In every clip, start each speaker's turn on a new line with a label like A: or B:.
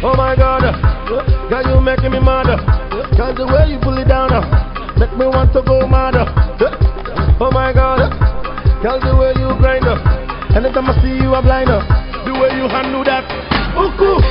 A: Oh my God, girl, you making me mad. Cause the way you pull it down, make me want to go mad. Oh my God, girl, the way you grind. Anytime I see you, I'm blind. The way you handle that. Oh, cool.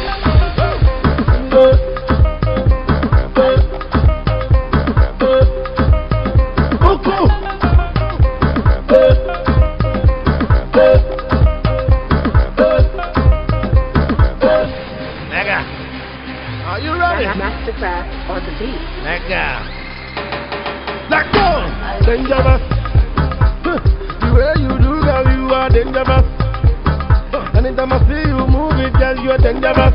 A: Are you ready?
B: Mastercraft on the beat.
A: Let go! Dangerous. The way you do, girl, you are dangerous. Anytime I see you move it, girl, you are dangerous.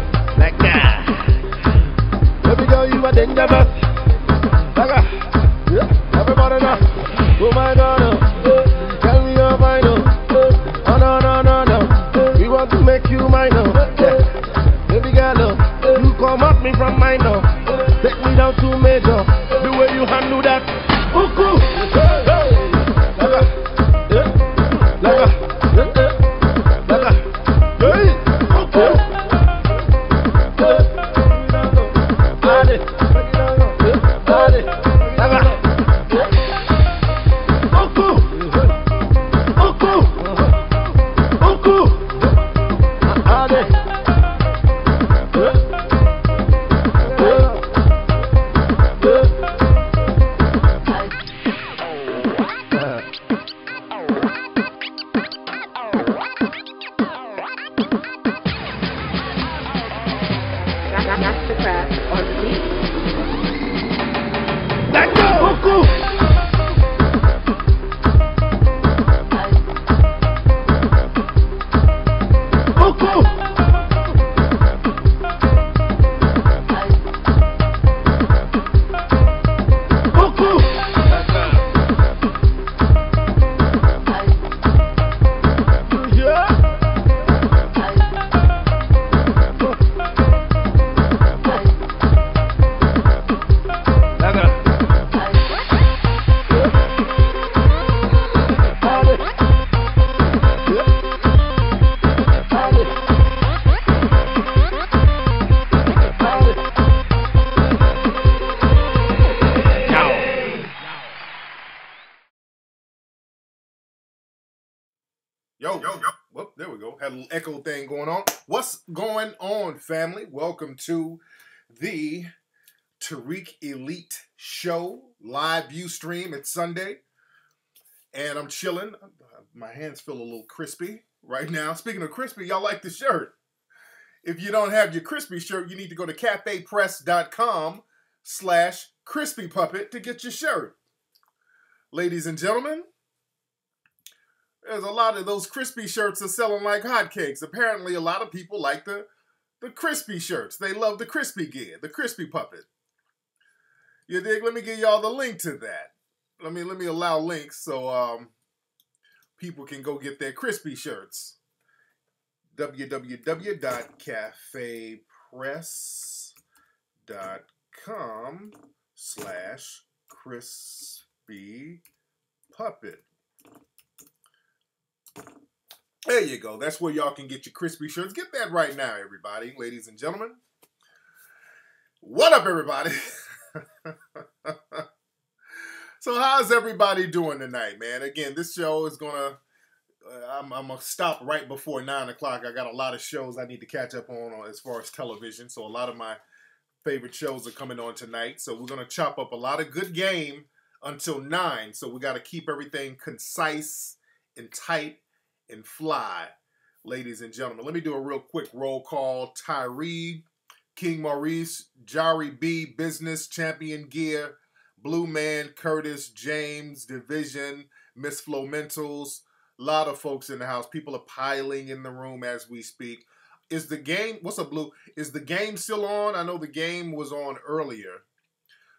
A: Baby girl, you are dangerous. Everybody know. Oh my God, tell me you're fine. Oh no, no, no, no. We want to make you mine. Baby girl, you come at me from mine now. Take me down to major. The way you handle that.
B: Mastercraft on the beat.
A: Let go!
C: Yo. Whoop, there we go. Had a little echo thing going on. What's going on, family? Welcome to the Tariq Elite Show live view stream. It's Sunday, and I'm chilling. My hands feel a little crispy right now. Speaking of crispy, y'all like the shirt. If you don't have your crispy shirt, you need to go to cafepress.com/crispypuppet to get your shirt. Ladies and gentlemen, there's a lot of those crispy shirts are selling like hotcakes. Apparently, a lot of people like the crispy shirts. They love the crispy gear, the crispy puppet. You dig? Let me give y'all the link to that. Let me allow links so people can go get their crispy shirts. www.cafepress.com/crispypuppet. There you go. That's where y'all can get your crispy shirts. Get that right now, everybody, ladies and gentlemen. What up, everybody? So how's everybody doing tonight, man? Again, this show is going to, I'm going to stop right before 9 o'clock. I got a lot of shows I need to catch up on as far as television. So a lot of my favorite shows are coming on tonight. So we're going to chop up a lot of good game until 9. So we got to keep everything concise and tight and fly, ladies and gentlemen. Let me do a real quick roll call. Tariq, King Maurice, Jari B, Business, Champion Gear, Blue Man, Curtis, James, Division, Miss Flomentals. A lot of folks in the house. People are piling in the room as we speak. Is the game, what's up, Blue? Is the game still on? I know the game was on earlier,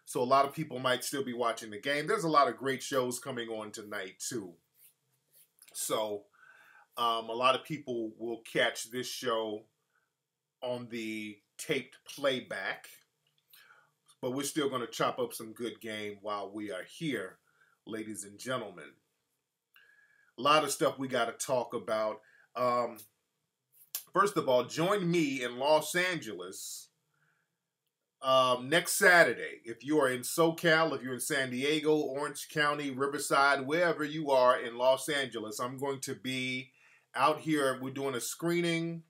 C: so a lot of people might still be watching the game. There's a lot of great shows coming on tonight, too. So, a lot of people will catch this show on the taped playback, but we're still going to chop up some good game while we are here, ladies and gentlemen. A lot of stuff we got to talk about. First of all, join me in Los Angeles Next Saturday, if you are in SoCal, if you're in San Diego, Orange County, Riverside, wherever you are in Los Angeles, I'm going to be out here. We're doing a screening.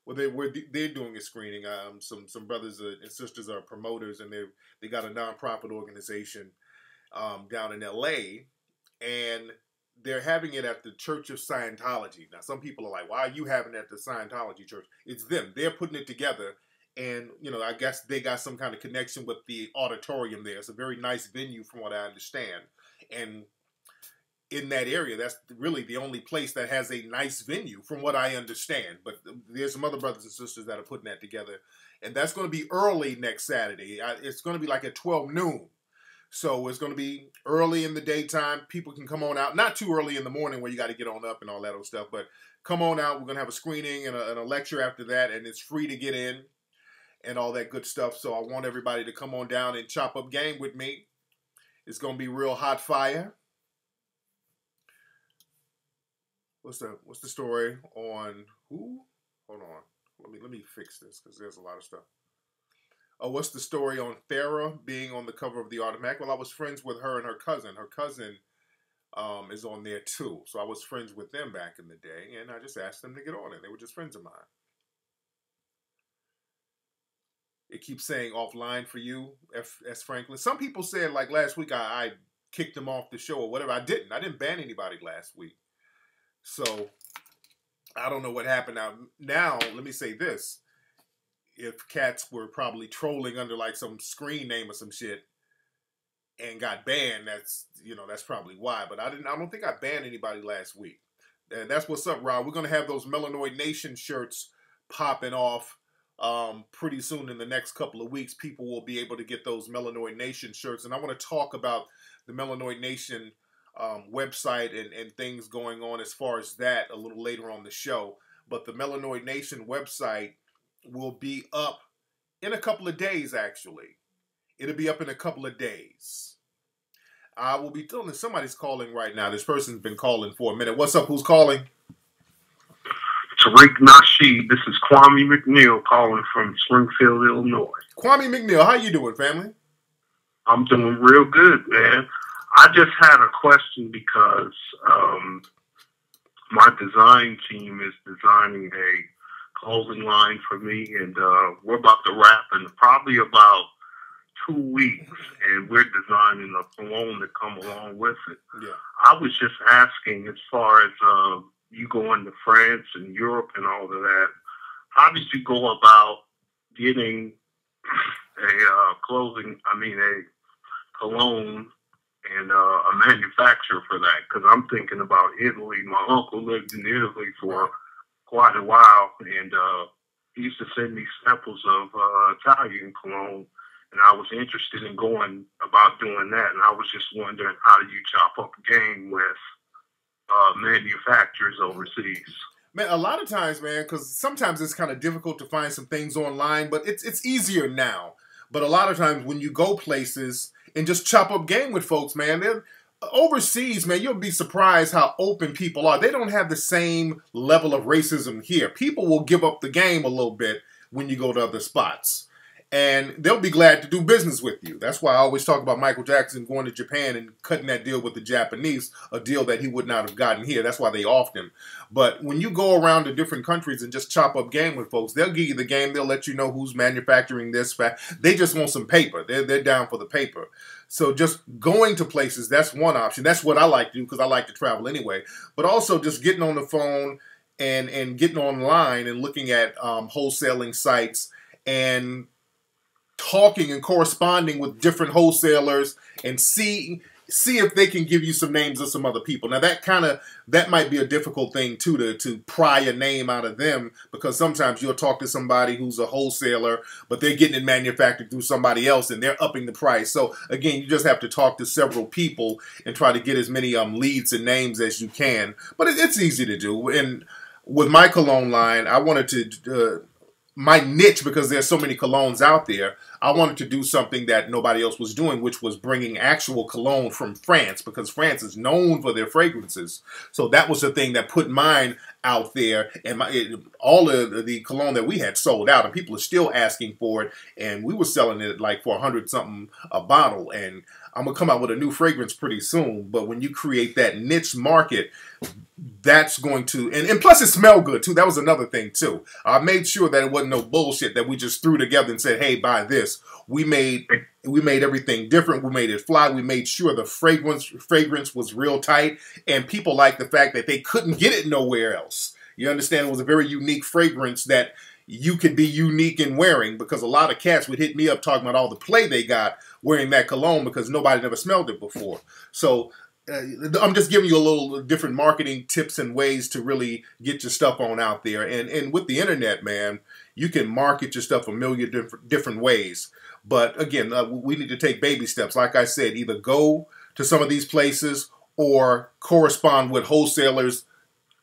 C: Well, they're doing a screening. Some brothers and sisters are promoters, and they got a nonprofit organization down in LA, and they're having it at the Church of Scientology. Now, some people are like, "Why are you having it at the Scientology church?" It's them. They're putting it together. And, I guess they got some kind of connection with the auditorium there. It's a very nice venue from what I understand. And in that area, that's really the only place that has a nice venue from what I understand. But there's some other brothers and sisters that are putting that together. And that's going to be early next Saturday. It's going to be like at 12 noon. So it's going to be early in the daytime. People can come on out. Not too early in the morning where you got to get on up and all that old stuff. But come on out. We're going to have a screening and a lecture after that. And it's free to get in. And all that good stuff. So I want everybody to come on down and chop up game with me. It's gonna be real hot fire. What's the story on who? Hold on. Let me fix this because there's a lot of stuff. Oh, what's the story on Farrah being on the cover of the Automatic? Well, I was friends with her and her cousin. Her cousin is on there too. So I was friends with them back in the day, and I just asked them to get on it. They were just friends of mine. It keeps saying offline for you, S. Franklin. Some people said, like last week, I kicked them off the show or whatever. I didn't. I didn't ban anybody last week. So, I don't know what happened. Now, let me say this. If cats were probably trolling under like some screen name or some shit and got banned, that's probably why. But I don't think I banned anybody last week. And that's what's up, Rob. We're going to have those Melanoid Nation shirts popping off. Pretty soon in the next couple of weeks, people will be able to get those Melanoid Nation shirts. And I want to talk about the Melanoid Nation website and things going on as far as that a little later on the show. But the Melanoid Nation website will be up in a couple of days, actually. It'll be up in a couple of days. I will be telling somebody's calling right now. This person's been calling for a minute. What's up? Who's calling?
D: Tariq Nasheed. This is Kwame McNeil calling from Springfield, Illinois.
C: Kwame McNeil, how you doing, family?
D: I'm doing real good, man. I just had a question because my design team is designing a clothing line for me, and we're about to wrap in probably about 2 weeks, and we're designing a cologne to come along with it.
C: Yeah.
D: I was just asking, as far as you going to France and Europe and all of that, how did you go about getting a cologne and a manufacturer for that? Because I'm thinking about Italy. My uncle lived in Italy for quite a while, and he used to send me samples of Italian cologne, and I was interested in going about doing that, and I was just wondering, how do you chop up a game with manufacturers overseas?
C: Man, a lot of times, man, because sometimes it's kind of difficult to find some things online, but it's easier now. But a lot of times when you go places and just chop up game with folks, man, they're overseas, man, you'll be surprised how open people are. They don't have the same level of racism here. People will give up the game a little bit when you go to other spots. And they'll be glad to do business with you. That's why I always talk about Michael Jackson going to Japan and cutting that deal with the Japanese, a deal that he would not have gotten here. That's why they offed him. But when you go around to different countries and just chop up game with folks, they'll give you the game. They'll let you know who's manufacturing this. They just want some paper. They're down for the paper. So just going to places, that's one option. That's what I like to do because I like to travel anyway. But also just getting on the phone and getting online and looking at wholesaling sites and talking and corresponding with different wholesalers and see if they can give you some names of some other people. Now that might be a difficult thing too, to pry a name out of them, because sometimes you'll talk to somebody who's a wholesaler, but they're getting it manufactured through somebody else and they're upping the price. So again, you just have to talk to several people and try to get as many leads and names as you can. But it's easy to do. And with my cologne line, I wanted to my niche, because there's so many colognes out there, I wanted to do something that nobody else was doing, which was bringing actual cologne from France, because France is known for their fragrances. So that was the thing that put mine out there, and all of the cologne that we had sold out, and people are still asking for it, and we were selling it like for $100 something a bottle, and I'm gonna come out with a new fragrance pretty soon. But when you create that niche market, that's going to, and plus it smelled good too. That was another thing too. I made sure that it wasn't no bullshit that we just threw together and said, hey, buy this. We made everything different. We made it fly. We made sure the fragrance was real tight, and people liked the fact that they couldn't get it nowhere else. You understand? It was a very unique fragrance that you could be unique in wearing, because a lot of cats would hit me up talking about all the play they got wearing that cologne because nobody never smelled it before. So I'm just giving you a little different marketing tips and ways to really get your stuff on out there. And with the internet, man, you can market your stuff a million different ways. But again, we need to take baby steps. Like I said, either go to some of these places or correspond with wholesalers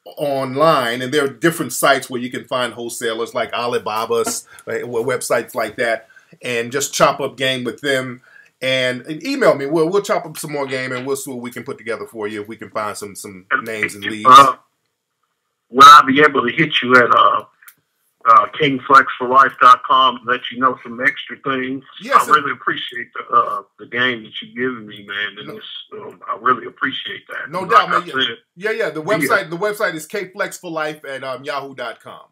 C: online. And there are different sites where you can find wholesalers like Alibaba's, websites like that, and just chop up game with them. And email me. We'll chop up some more game, and we'll see what we can put together for you if we can find some names and leads.
D: Will I be able to hit you at KingFlexForLife.com, let you know some extra things? Yes, I really appreciate the game that you're giving me, man, and I really appreciate that.
C: No doubt, man. Yeah. The website is KFlexForLife at yahoo.com.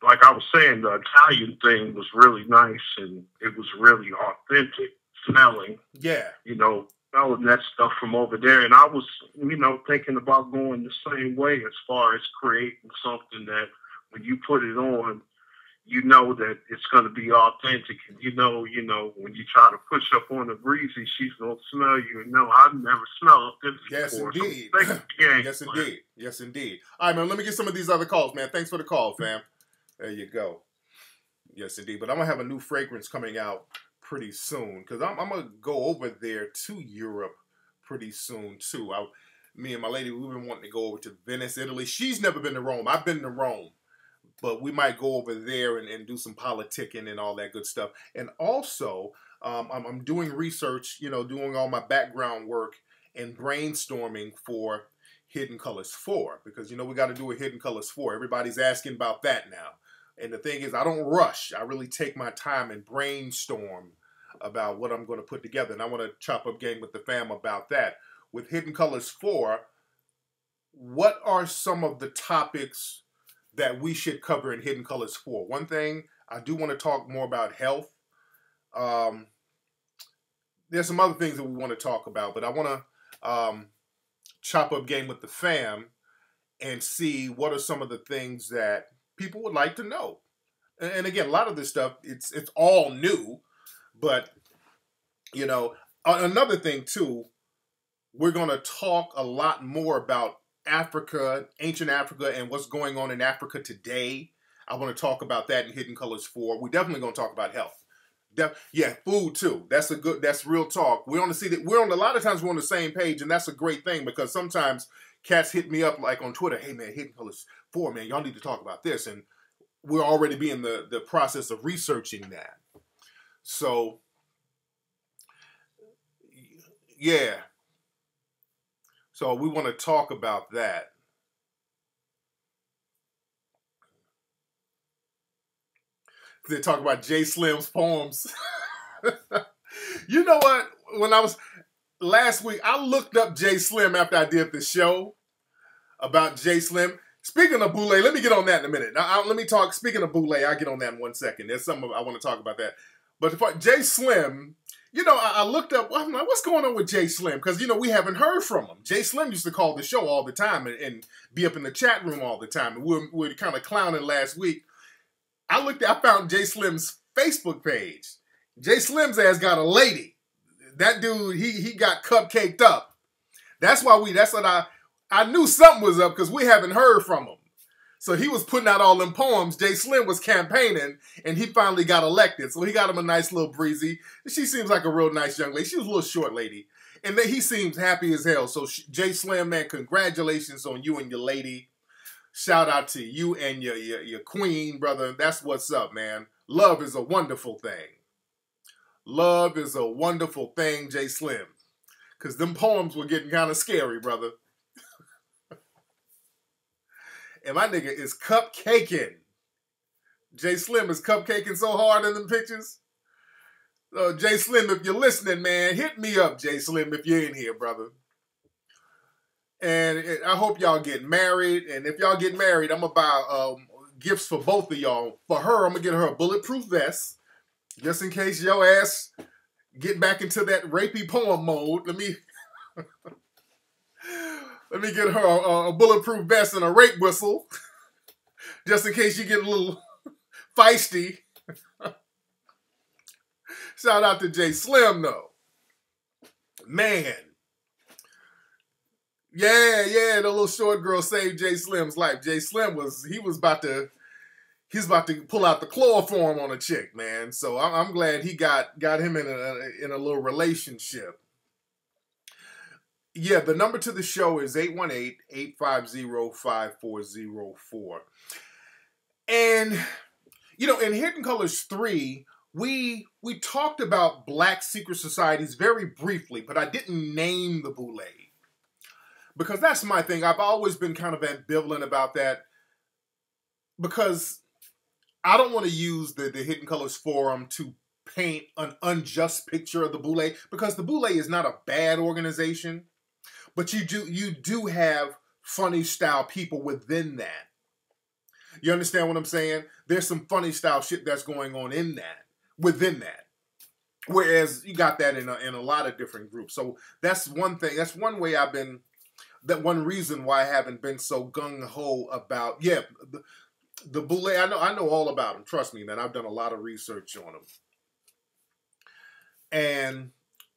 D: Like I was saying, the Italian thing was really nice, and it was really authentic smelling.
C: Yeah.
D: Smelling that stuff from over there. And I was, thinking about going the same way as far as creating something that when you put it on, you know that it's going to be authentic. And when you try to push up on a breezy, she's going to smell you. And no, I've never smelled this before.
C: Indeed.
D: So
C: yes, indeed. Yes, indeed. All right, man, let me get some of these other calls, man. Thanks for the call, fam. There you go. Yes, indeed. But I'm going to have a new fragrance coming out pretty soon, because I'm going to go over there to Europe pretty soon, too. Me and my lady, we've been wanting to go over to Venice, Italy. She's never been to Rome. I've been to Rome. But we might go over there and do some politicking and all that good stuff. And also, I'm doing research, doing all my background work and brainstorming for Hidden Colors 4. Because, we got to do a Hidden Colors 4. Everybody's asking about that now. And the thing is, I don't rush. I really take my time and brainstorm about what I'm going to put together. And I want to chop up game with the fam about that. With Hidden Colors 4, what are some of the topics that we should cover in Hidden Colors 4? One thing, I do want to talk more about health. There's some other things that we want to talk about, but I want to chop up game with the fam and see what are some of the things that people would like to know. And again, a lot of this stuff, it's all new, but, another thing too, we're going to talk a lot more about Africa, ancient Africa, and what's going on in Africa today. I want to talk about that in Hidden Colors 4. We're definitely going to talk about health. Food too. That's real talk. We're on a lot of times we're on the same page, and that's a great thing, because sometimes cats hit me up like on Twitter, hey man, Hidden Colors 4, man, y'all need to talk about this. And we're already be in the process of researching that. So, yeah. So we want to talk about that. They talk about Jay Slim's poems. You know what? When I was last week, I looked up Jay Slim after I did the show about Jay Slim. Speaking of Boulay, let me get on that in a minute. Now, let me talk. Speaking of Boulay, I'll get on that in 1 second. There's something I want to talk about that. But for Jay Slim, I looked up, I'm like, what's going on with Jay Slim? Because, we haven't heard from him. Jay Slim used to call the show all the time and be up in the chat room all the time. And we were kind of clowning last week. I found Jay Slim's Facebook page. Jay Slim's ass got a lady. That dude, he got cupcaked up. That's what I knew something was up, because we haven't heard from him. So he was putting out all them poems. Jay Slim was campaigning, and he finally got elected. So he got him a nice little breezy. She seems like a real nice young lady. She was a little short lady. And then he seems happy as hell. So Jay Slim, man, congratulations on you and your lady. Shout out to you and your queen, brother. That's what's up, man. Love is a wonderful thing. Love is a wonderful thing, Jay Slim. Because them poems were getting kind of scary, brother. And my nigga is cupcaking. Jay Slim is cupcaking so hard in them pictures. Jay Slim, if you're listening, man, hit me up, Jay Slim, if you're in here, brother. And I hope y'all get married. And if y'all get married, I'm going to buy gifts for both of y'all. For her, I'm going to get her a bulletproof vest. Just in case your ass get back into that rapey poem mode. Let me get her a bulletproof vest and a rape whistle. Just in case you get a little feisty. Shout out to Jay Slim, though. Man. Yeah, the little short girl saved Jay Slim's life. Jay Slim was about to pull out the chloroform on a chick, man. So I'm glad he got him in a little relationship. Yeah, the number to the show is 818-850-5404. And, you know, in Hidden Colors 3, we talked about black secret societies very briefly, but I didn't name the Boule. Because that's my thing. I've always been kind of ambivalent about that. Because I don't want to use the Hidden Colors forum to paint an unjust picture of the Boule. Because the Boule is not a bad organization. But you do have funny style people within that. You understand what I'm saying? There's some funny style shit that's going on within that. Whereas you got that in a lot of different groups. So that's one thing. That's one way one reason why I haven't been so gung-ho about, the Boule. I know all about them. Trust me, man. I've done a lot of research on them. And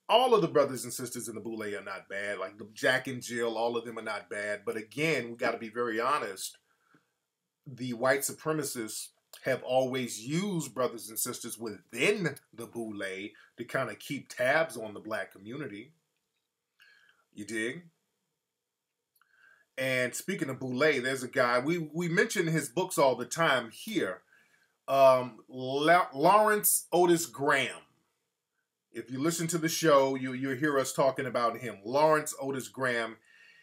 C: all of the brothers and sisters in the Boule are not bad. Like the Jack and Jill, all of them are not bad. But again, we got to be very honest. The white supremacists have always used brothers and sisters within the Boule to kind of keep tabs on the black community. You dig? And speaking of Boule, there's a guy, we mention his books all the time here. Lawrence Otis Graham. If you listen to the show, you'll hear us talking about him. Lawrence Otis Graham.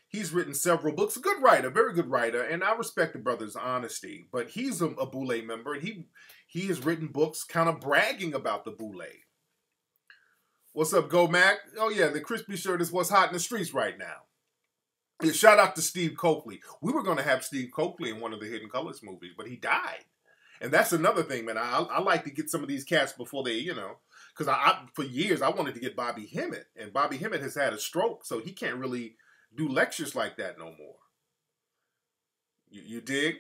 C: He's written several books. A good writer, very good writer. And I respect the brother's honesty. But he's a Boule member. And he has written books kind of bragging about the Boule. What's up, Go Mac? Oh, yeah, the crispy shirt is what's hot in the streets right now. Yeah, shout out to Steve Copley. We were going to have Steve Copley in one of the Hidden Colors movies, but he died. And that's another thing, man. I like to get some of these cats before they, because for years I wanted to get Bobby Hemmett. And Bobby Hemmett has had a stroke, so he can't really do lectures like that no more. You dig?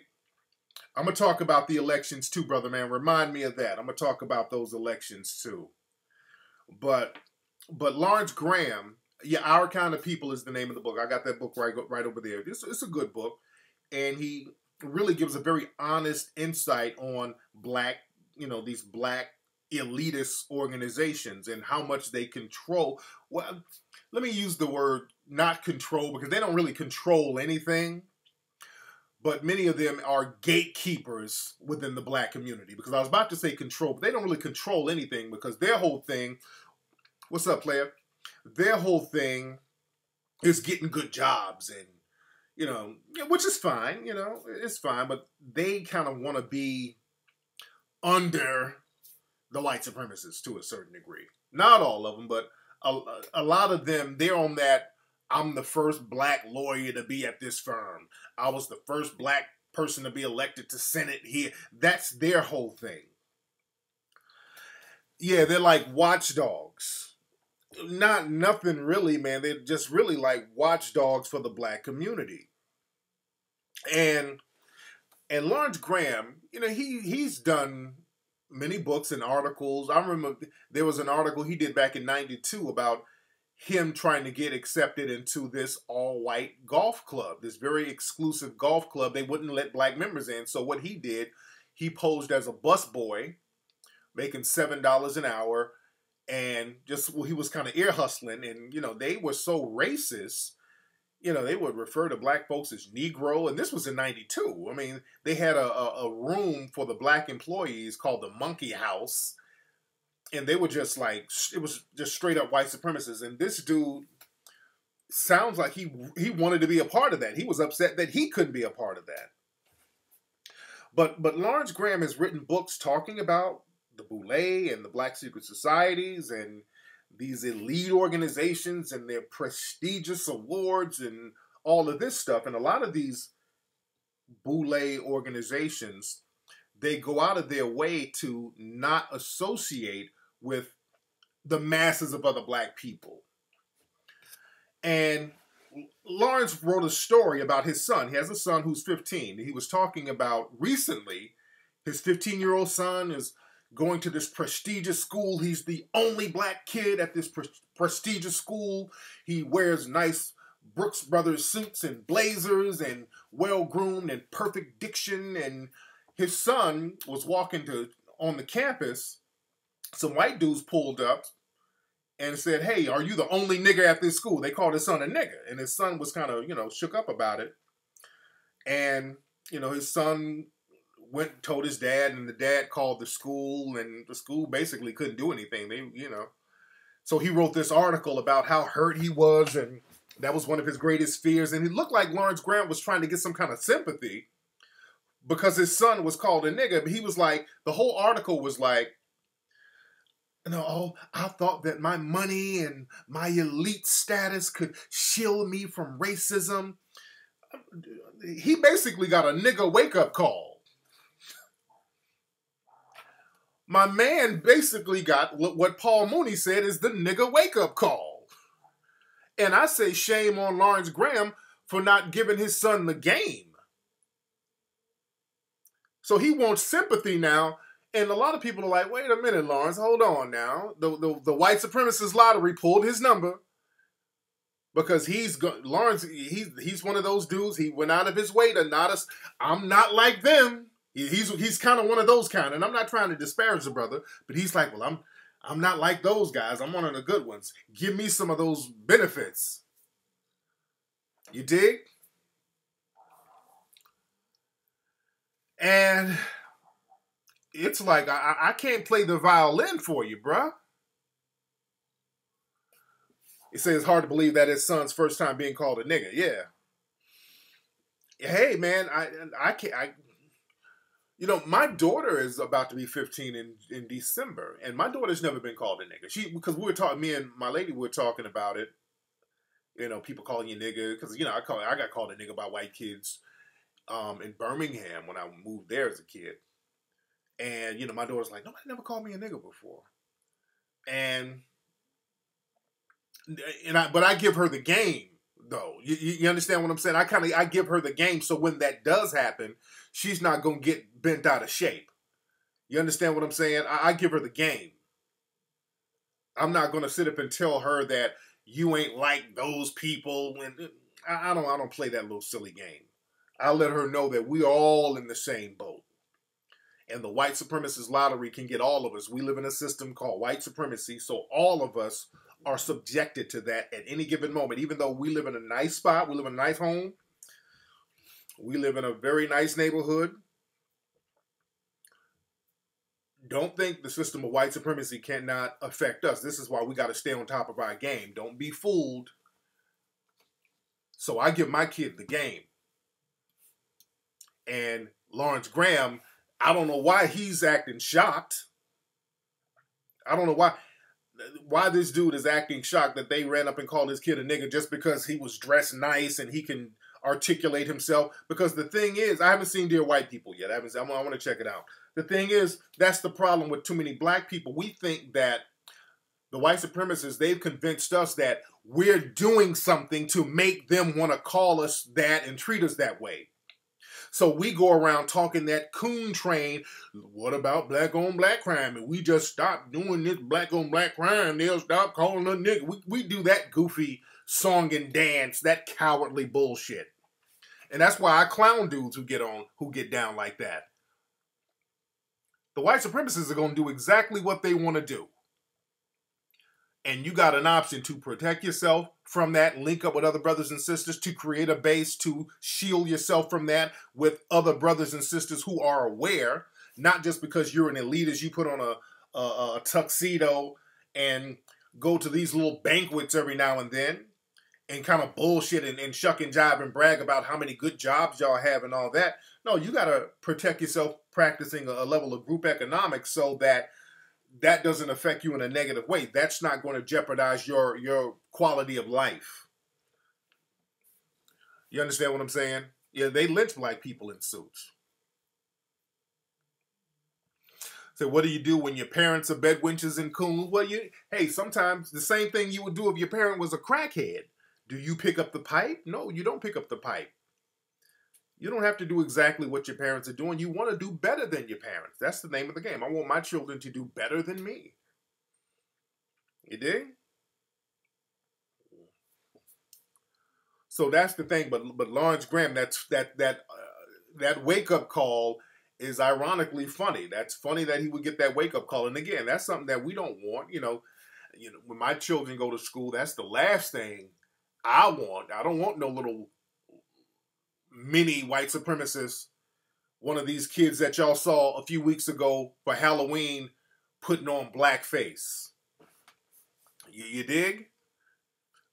C: I'm going to talk about the elections too, brother, man. Remind me of that. I'm going to talk about those elections too. But Lawrence Graham, yeah, Our Kind of People is the name of the book. I got that book right over there. It's a good book. And he really gives a very honest insight on these black elitist organizations and how much they control. Well, let me use the word not control, because they don't really control anything. But many of them are gatekeepers within the black community. Because I was about to say control, but they don't really control anything, because their whole thing, what's up, player? Their whole thing is getting good jobs and, which is fine, it's fine. But they kind of want to be under the white supremacists to a certain degree. Not all of them, but a lot of them, they're on that, I'm the first black lawyer to be at this firm. I was the first black person to be elected to Senate here. That's their whole thing. Yeah, they're like watchdogs. Nothing really, man. They're just really like watchdogs for the black community. And Lawrence Graham, he's done many books and articles. I remember there was an article he did back in '92 about him trying to get accepted into this all-white golf club, this very exclusive golf club. They wouldn't let black members in. So what he did, he posed as a busboy, making $7 an hour, and he was kind of ear hustling. And, they were so racist, they would refer to black folks as Negro. And this was in '92. I mean, they had a room for the black employees called the Monkey House. And they were just like, it was just straight up white supremacists. And this dude sounds like he wanted to be a part of that. He was upset that he couldn't be a part of that. But Lawrence Graham has written books talking about the Boule and the Black Secret Societies and these elite organizations and their prestigious awards and all of this stuff. And a lot of these Boule organizations, they go out of their way to not associate with the masses of other black people. And Lawrence wrote a story about his son. He has a son who's 15. He was talking about recently his 15-year-old son is going to this prestigious school. He's the only black kid at this prestigious school. He wears nice Brooks Brothers suits and blazers and well-groomed and perfect diction. And his son was walking on the campus. Some white dudes pulled up and said, "Hey, are you the only nigger at this school?" They called his son a nigger. And his son was kind of, shook up about it. And, his son went and told his dad, and the dad called the school, and the school basically couldn't do anything. So he wrote this article about how hurt he was, and that was one of his greatest fears. And he looked like Lawrence Graham was trying to get some kind of sympathy because his son was called a nigger. But he was like, the whole article was like, I thought that my money and my elite status could shield me from racism. He basically got a nigger wake-up call. My man basically got what Paul Mooney said is the nigger wake-up call. And I say shame on Lawrence Graham for not giving his son the game. So he wants sympathy now. And a lot of people are like, wait a minute, Lawrence, hold on now. The white supremacist lottery pulled his number because Lawrence, he's one of those dudes. He went out of his way to I'm not like them. He's kind of one of those kind, and I'm not trying to disparage the brother, but he's like, well, I'm not like those guys. I'm one of the good ones. Give me some of those benefits. You dig? And it's like, I can't play the violin for you, bruh. He says it's hard to believe that his son's first time being called a nigger. Yeah. Hey, man, I can't. My daughter is about to be 15 in December, and my daughter's never been called a nigger. Because we were talking, me and my lady were talking about it. People calling you nigger, because I got called a nigger by white kids in Birmingham when I moved there as a kid. And my daughter's like, nobody never called me a nigger before. But I give her the game. Though you understand what I'm saying? I give her the game, so when that does happen, she's not gonna get bent out of shape. You understand what I'm saying? I give her the game. I'm not gonna sit up and tell her that you ain't like those people. And I don't play that little silly game. I let her know that we all in the same boat. And the white supremacist lottery can get all of us. We live in a system called white supremacy, so all of us are subjected to that at any given moment. Even though we live in a nice spot, we live in a nice home, we live in a very nice neighborhood, don't think the system of white supremacy cannot affect us. This is why we got to stay on top of our game. Don't be fooled. So I give my kid the game. And Lawrence Graham, I don't know why he's acting shocked. I don't know why this dude is acting shocked that they ran up and called his kid a nigger just because he was dressed nice and he can articulate himself. Because the thing is, I haven't seen Dear White People yet. I want to check it out. The thing is, that's the problem with too many black people. We think that the white supremacists, they've convinced us that we're doing something to make them want to call us that and treat us that way. So we go around talking that coon train. What about black on black crime? And we just stop doing this black on black crime. They'll stop calling us nigga. We do that goofy song and dance, that cowardly bullshit. And that's why I clown dudes who get down like that. The white supremacists are going to do exactly what they want to do. And you got an option to protect yourself from that, link up with other brothers and sisters to create a base to shield yourself from that with other brothers and sisters who are aware, not just because you're an elitist, you put on a tuxedo and go to these little banquets every now and then and kind of bullshit and shuck and jive and brag about how many good jobs y'all have and all that. No, you got to protect yourself practicing a level of group economics so that that doesn't affect you in a negative way. That's not going to jeopardize your quality of life. You understand what I'm saying? Yeah, they lynch black people in suits. So what do you do when your parents are bedwenches and coons? Well, hey, sometimes the same thing you would do if your parent was a crackhead. Do you pick up the pipe? No, you don't pick up the pipe. You don't have to do exactly what your parents are doing. You want to do better than your parents. That's the name of the game. I want my children to do better than me. You dig? So that's the thing. But Lawrence Graham, that wake up call is ironically funny. That's funny that he would get that wake up call. And again, that's something that we don't want. You know, when my children go to school, that's the last thing I want. I don't want no little mini white supremacist, one of these kids that y'all saw a few weeks ago for Halloween putting on blackface. You dig?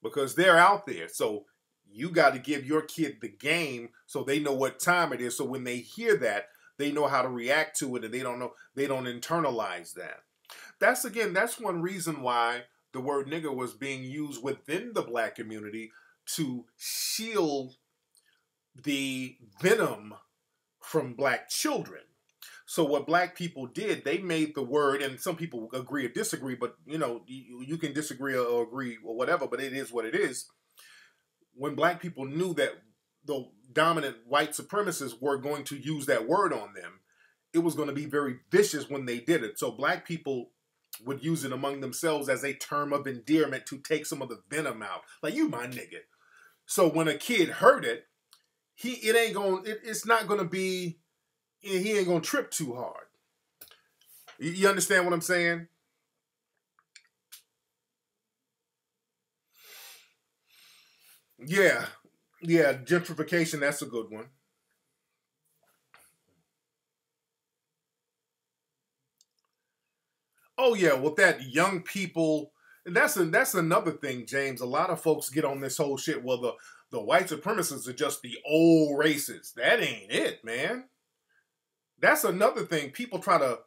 C: Because they're out there. So you got to give your kid the game so they know what time it is. So when they hear that, they know how to react to it, and they don't internalize that. That's one reason why the word nigger was being used within the black community to shield the venom from black children. So what black people did, they made the word, and some people agree or disagree, but you can disagree or agree or whatever, but it is what it is. When black people knew that the dominant white supremacists were going to use that word on them, it was going to be very vicious when they did it. So black people would use it among themselves as a term of endearment to take some of the venom out. Like, you my nigga. So when a kid heard it, he ain't going to trip too hard. You understand what I'm saying? Yeah, gentrification, that's a good one. Oh yeah, with that young people, and that's another thing, James. A lot of folks get on this whole shit. Well, the white supremacists are just the old racists. That ain't it, man. That's another thing. People try to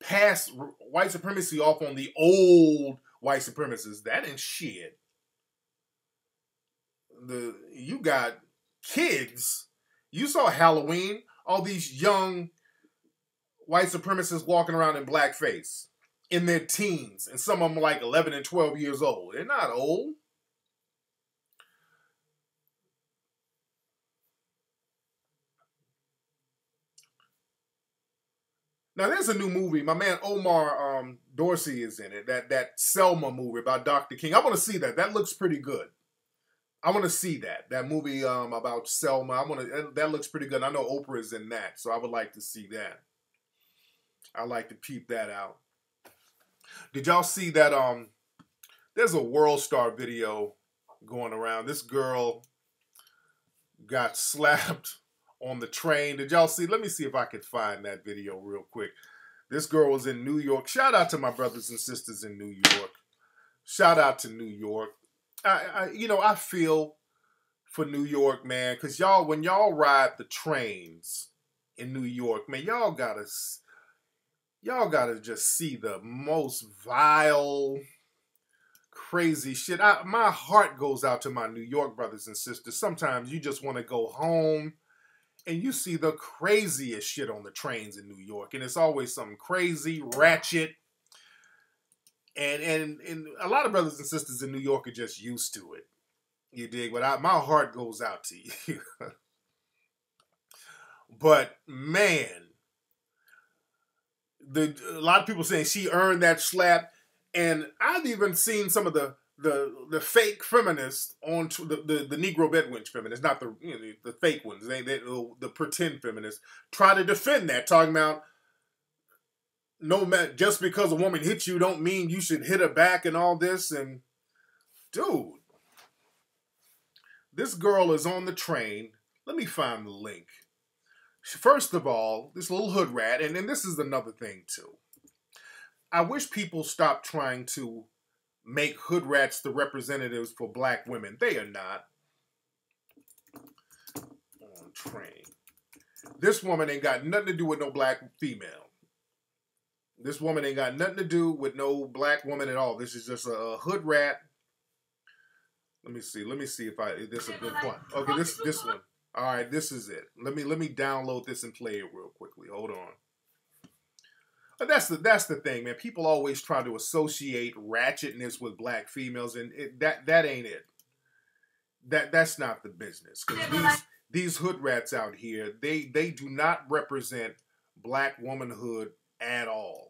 C: pass white supremacy off on the old white supremacists. That ain't shit. You got kids. You saw Halloween. All these young white supremacists walking around in blackface in their teens, and some of them like 11 and 12 years old. They're not old. Now there's a new movie. My man Omar Dorsey is in it. That Selma movie about Dr. King. I want to see that. That looks pretty good. I want to see that movie about Selma. That looks pretty good. I know Oprah is in that, so I would like to see that. I like to peep that out. Did y'all see that? There's a World Star video going around. This girl got slapped on the train. Did y'all see? Let me see if I can find that video real quick. This girl was in New York. Shout out to my brothers and sisters in New York. Shout out to New York. I feel for New York, man, because when y'all ride the trains in New York, man, y'all gotta just see the most vile, crazy shit. My heart goes out to my New York brothers and sisters. Sometimes you just want to go home and you see the craziest shit on the trains in New York, and it's always something crazy, ratchet. And a lot of brothers and sisters in New York are just used to it. You dig? But my heart goes out to you. But man, a lot of people saying she earned that slap, and I've even seen some of the fake feminists on the Negro bedwench feminists, not the fake ones, the pretend feminists, try to defend that, talking about, no matter, just because a woman hits you don't mean you should hit her back and all this. And dude, this girl is on the train. Let me find the link. First of all, this little hood rat, and then this is another thing too. I wish people stopped trying to make hood rats the representatives for black women. They are not. On train. This woman ain't got nothing to do with no black female. This woman ain't got nothing to do with no black woman at all. This is just a hood rat. Let me see. Let me see if this is a good point. Okay, this one. All right, this is it. Let me download this and play it real quickly. Hold on. But that's the thing, man. People always try to associate ratchetness with black females, and that ain't it. That's not the business. Because these hood rats out here, they do not represent black womanhood at all.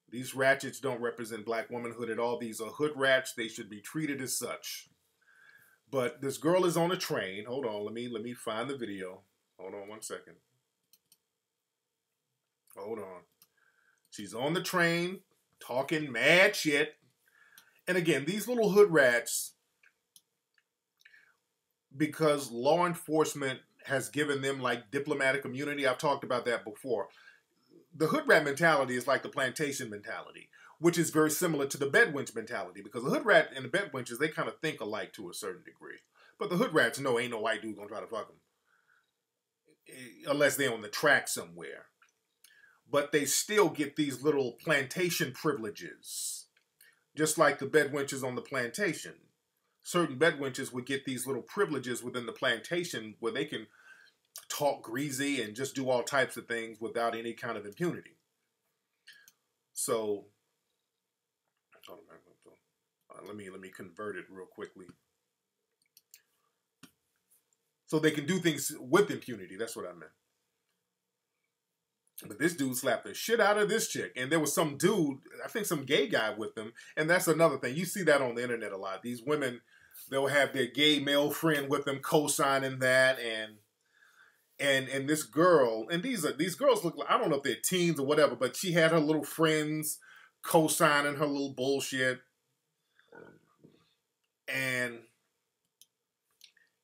C: These ratchets don't represent black womanhood at all. These are hood rats. They should be treated as such. But this girl is on a train. Hold on. Let me find the video. Hold on one second. Hold on. She's on the train talking mad shit. And again, these little hood rats, because law enforcement has given them like diplomatic immunity. I've talked about that before. The hood rat mentality is like the plantation mentality, which is very similar to the bedwench mentality, because the hood rat and the bedwenches, they kind of think alike to a certain degree. But the hood rats know ain't no white dude gonna try to fuck them. Unless they're on the track somewhere. But they still get these little plantation privileges. Just like the bedwenches on the plantation. Certain bedwenches would get these little privileges within the plantation where they can talk greasy and just do all types of things without any kind of impunity. So, let me convert it real quickly. So they can do things with impunity. That's what I meant. But this dude slapped the shit out of this chick. And there was some dude, I think some gay guy with them. And that's another thing. You see that on the internet a lot. These women, they'll have their gay male friend with them co-signing that. And this girl, and these girls look like, I don't know if they're teens or whatever, but she had her little friends co-signing her little bullshit. And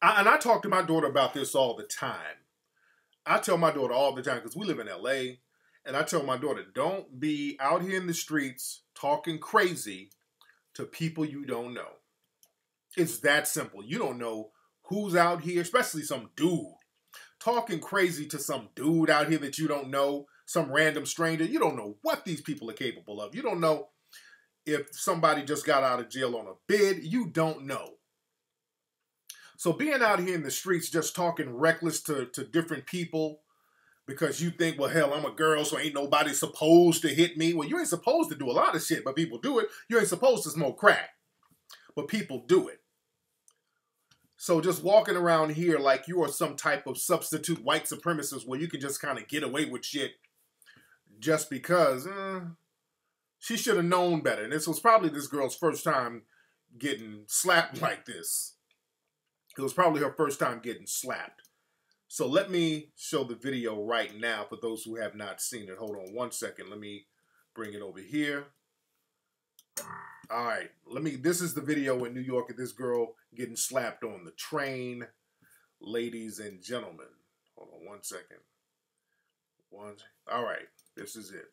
C: I talk to my daughter about this all the time. I tell my daughter all the time, because we live in LA, and I tell my daughter, don't be out here in the streets talking crazy to people you don't know. It's that simple. You don't know who's out here, especially some dude. Talking crazy to some dude out here that you don't know, some random stranger. You don't know what these people are capable of. You don't know if somebody just got out of jail on a bid. You don't know. So being out here in the streets just talking reckless to different people because you think, well, hell, I'm a girl, so ain't nobody supposed to hit me. Well, you ain't supposed to do a lot of shit, but people do it. You ain't supposed to smoke crack, but people do it. So just walking around here like you are some type of substitute white supremacist where you can just kind of get away with shit just because she should have known better. And this was probably this girl's first time getting slapped like this. It was probably her first time getting slapped. So let me show the video right now for those who have not seen it. Hold on one second. Let me bring it over here. All right. This is the video in New York of this girl getting slapped on the train. Ladies and gentlemen. Hold on one second. All right. This is it.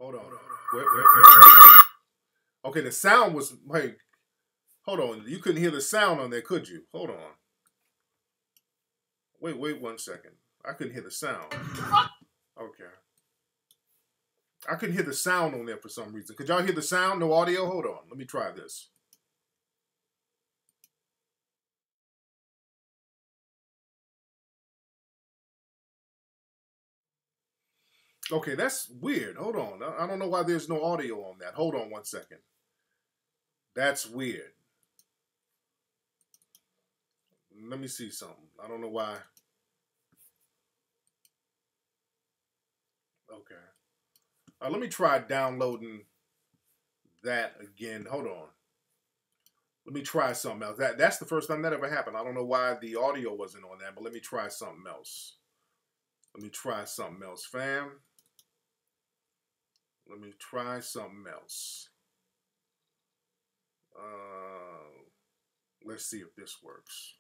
C: Hold on. Wait. Okay, the sound was like, hold on. You couldn't hear the sound on there, could you? Hold on. Wait 1 second. I couldn't hear the sound. Okay. I couldn't hear the sound on there for some reason. Could y'all hear the sound? No audio? Hold on. Let me try this. Okay, that's weird. Hold on. I don't know why there's no audio on that. Hold on 1 second. That's weird. Let me see something. I don't know why. Okay. Let me try downloading that again. Hold on. Let me try something else. That's the first time that ever happened. I don't know why the audio wasn't on that, but let me try something else. Let me try something else, fam. Let me try something else. Let's see if this works.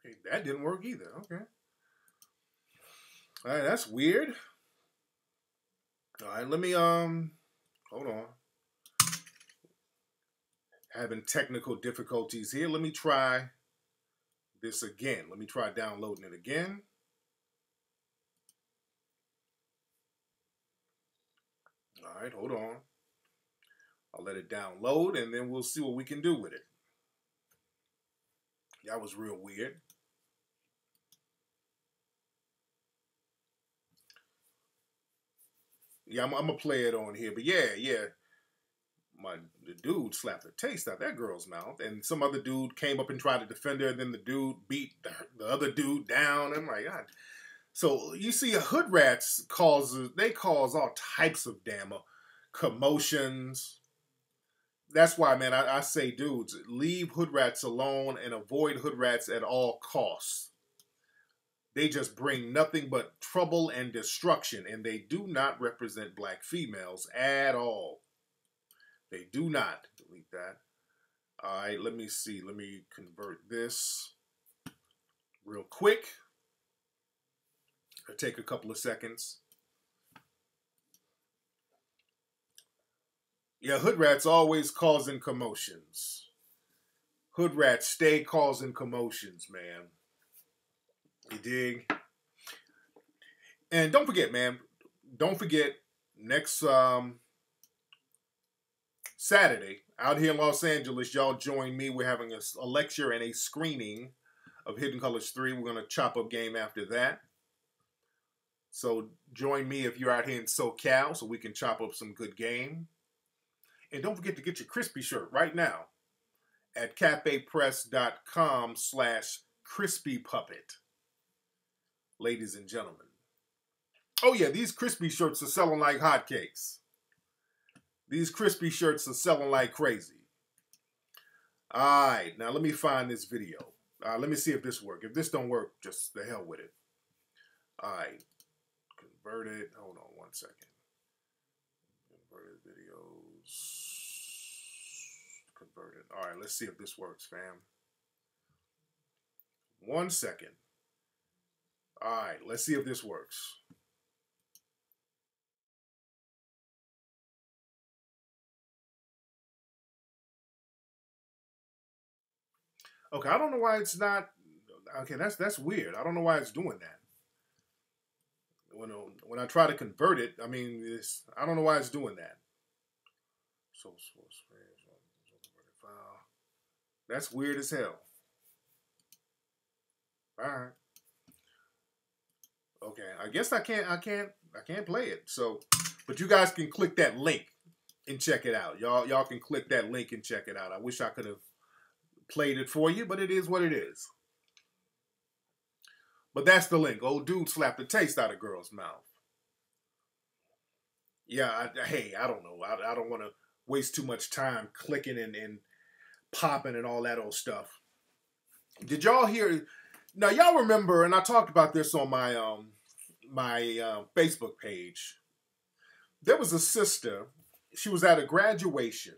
C: Okay, that didn't work either. Okay. All right, that's weird. All right, let me, hold on. Having technical difficulties here. Let me try this again. Let me try downloading it again. All right, hold on. I'll let it download and then we'll see what we can do with it. That was real weird. Yeah, I'm gonna play it on here, but yeah. The dude slapped the taste out of that girl's mouth, and some other dude came up and tried to defend her, and then the dude beat the other dude down. I'm like, God. So you see, hood rats cause all types of damn commotions. That's why, man, I say, dudes, leave hood rats alone and avoid hood rats at all costs. They just bring nothing but trouble and destruction, and they do not represent black females at all. They do not. Delete that. All right, let me see. Let me convert this real quick. It'll take a couple of seconds. Yeah, hood rats always causing commotions. Hood rats stay causing commotions, man. You dig? And don't forget, man. Don't forget, next Saturday, out here in Los Angeles, y'all join me. We're having a lecture and a screening of Hidden Colors 3. We're going to chop up game after that. So join me if you're out here in SoCal so we can chop up some good game. And don't forget to get your crispy shirt right now at cafepress.com/crispypuppet. Ladies and gentlemen. Oh yeah, these crispy shirts are selling like hotcakes. These crispy shirts are selling like crazy. All right, now let me find this video. Let me see if this works. If this don't work, just the hell with it. All right, convert it. Hold on one second. Converted videos. Converted. All right, let's see if this works, fam. 1 second. All right, let's see if this works. Okay, I don't know why it's not. Okay, that's weird. I don't know why it's doing that. When I try to convert it, I mean, I don't know why it's doing that. So file. That's weird as hell. All right. Okay, I guess I can't play it. So, but you guys can click that link and check it out. Y'all can click that link and check it out. I wish I could have played it for you, but it is what it is. But that's the link. Old dude slapped the taste out of girl's mouth. Yeah, hey, I don't know. I don't want to waste too much time clicking and popping and all that old stuff. Did y'all hear? Now, y'all remember, and I talked about this on my Facebook page. There was a sister. She was at a graduation.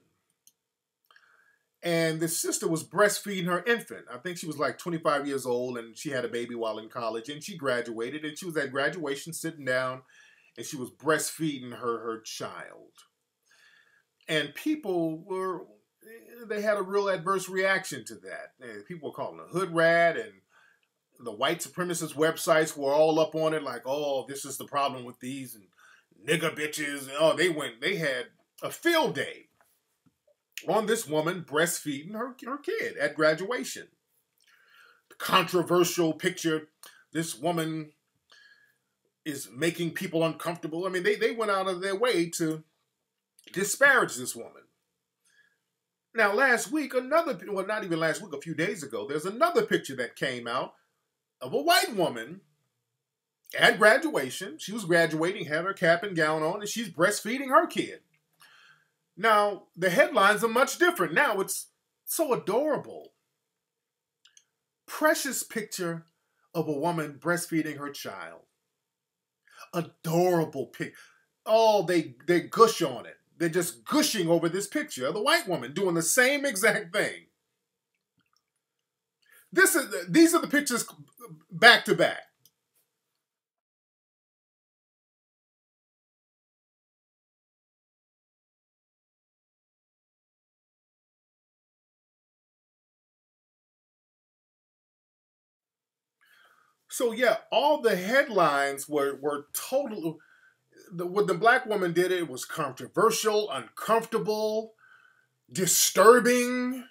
C: And the sister was breastfeeding her infant. I think she was like 25 years old, and she had a baby while in college, and she graduated, and she was at graduation sitting down, and she was breastfeeding her child. And people they had a real adverse reaction to that. And people were calling her a hood rat, and the white supremacist websites were all up on it, like, oh, this is the problem with these and nigger bitches. And oh, they had a field day on this woman breastfeeding her kid at graduation. The controversial picture, this woman is making people uncomfortable. I mean, they went out of their way to disparage this woman. Now, last week, not even last week, a few days ago, there's another picture that came out of a white woman at graduation. She was graduating, had her cap and gown on, and she's breastfeeding her kid. Now, the headlines are much different. Now, it's so adorable. Precious picture of a woman breastfeeding her child. Adorable picture. Oh, they gush on it. They're just gushing over this picture of the white woman doing the same exact thing. These are the pictures back to back. So yeah, all the headlines were totally. When the black woman did it, it was controversial, uncomfortable, disturbing.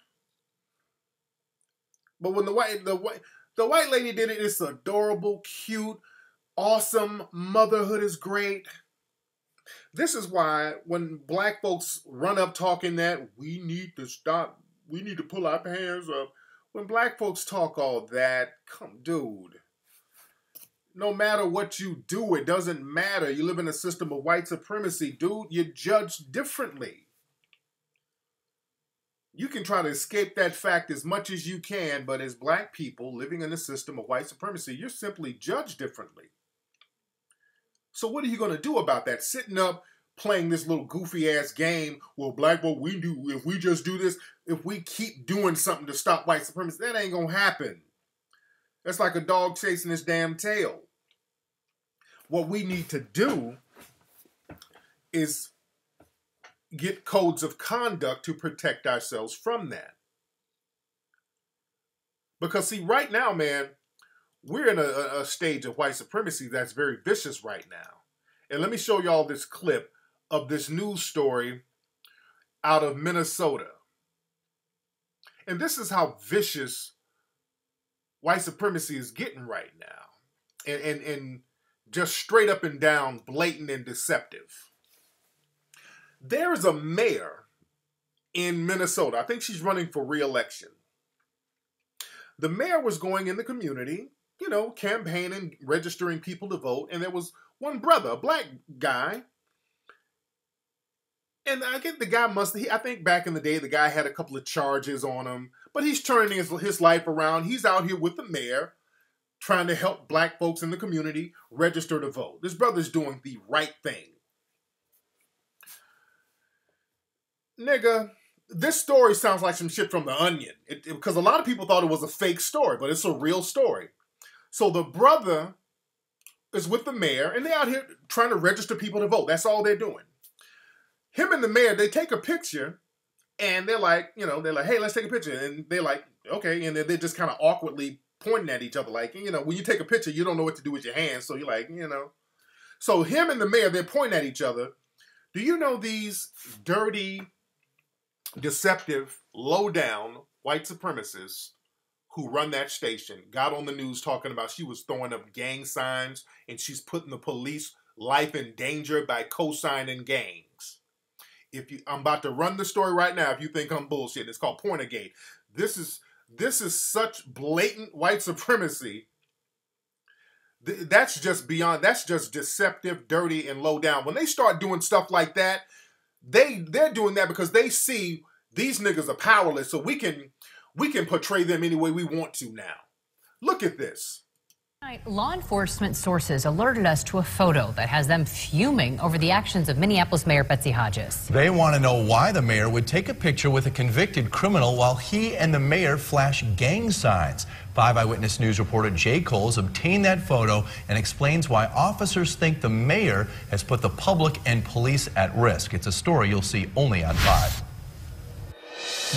C: But when the white lady did it, it's adorable, cute, awesome. Motherhood is great. This is why when black folks run up talking that we need to stop, we need to pull our pants up. When black folks talk all that, dude. No matter what you do, it doesn't matter. You live in a system of white supremacy, dude. You're judged differently. You can try to escape that fact as much as you can, but as black people living in a system of white supremacy, you're simply judged differently. So what are you going to do about that? Sitting up playing this little goofy ass game, well, black folk, if we just do this, if we keep doing something to stop white supremacy, that ain't going to happen. That's like a dog chasing his damn tail. What we need to do is get codes of conduct to protect ourselves from that. Because see, right now, man, we're in a stage of white supremacy that's very vicious right now. And let me show y'all this clip of this news story out of Minnesota. And this is how vicious white supremacy is getting right now. And just straight up and down, blatant and deceptive. There is a mayor in Minnesota. I think she's running for re-election. The mayor was going in the community, you know, campaigning, registering people to vote. And there was one brother, a black guy. And I get the guy I think back in the day, the guy had a couple of charges on him. But he's turning his life around. He's out here with the mayor, trying to help black folks in the community register to vote. This brother's doing the right thing. Nigga, this story sounds like some shit from The Onion. Because a lot of people thought it was a fake story, but it's a real story. So the brother is with the mayor, and they're out here trying to register people to vote. That's all they're doing. Him and the mayor, they take a picture, and they're like, hey, let's take a picture. And they're like, okay. And they're just kind of awkwardly pointing at each other. Like, when you take a picture, you don't know what to do with your hands. So you're like, So him and the mayor, they're pointing at each other. Do you know these dirty, deceptive, low-down white supremacists who run that station got on the news talking about she was throwing up gang signs and she's putting the police life in danger by co-signing gangs? I'm about to run the story right now if you think I'm bullshit. It's called Pointergate. This is such blatant white supremacy. That's just deceptive, dirty, and low down. When they start doing stuff like that, they're doing that because they see these niggas are powerless, so we can portray them any way we want to now. Look at this.
E: Law enforcement sources alerted us to a photo that has them fuming over the actions of Minneapolis Mayor Betsy Hodges.
F: They want to know why the mayor would take a picture with a convicted criminal while he and the mayor flash gang signs. 5 Eyewitness News reporter Jay Coles obtained that photo and explains why officers think the mayor has put the public and police at risk. It's a story you'll see only on 5.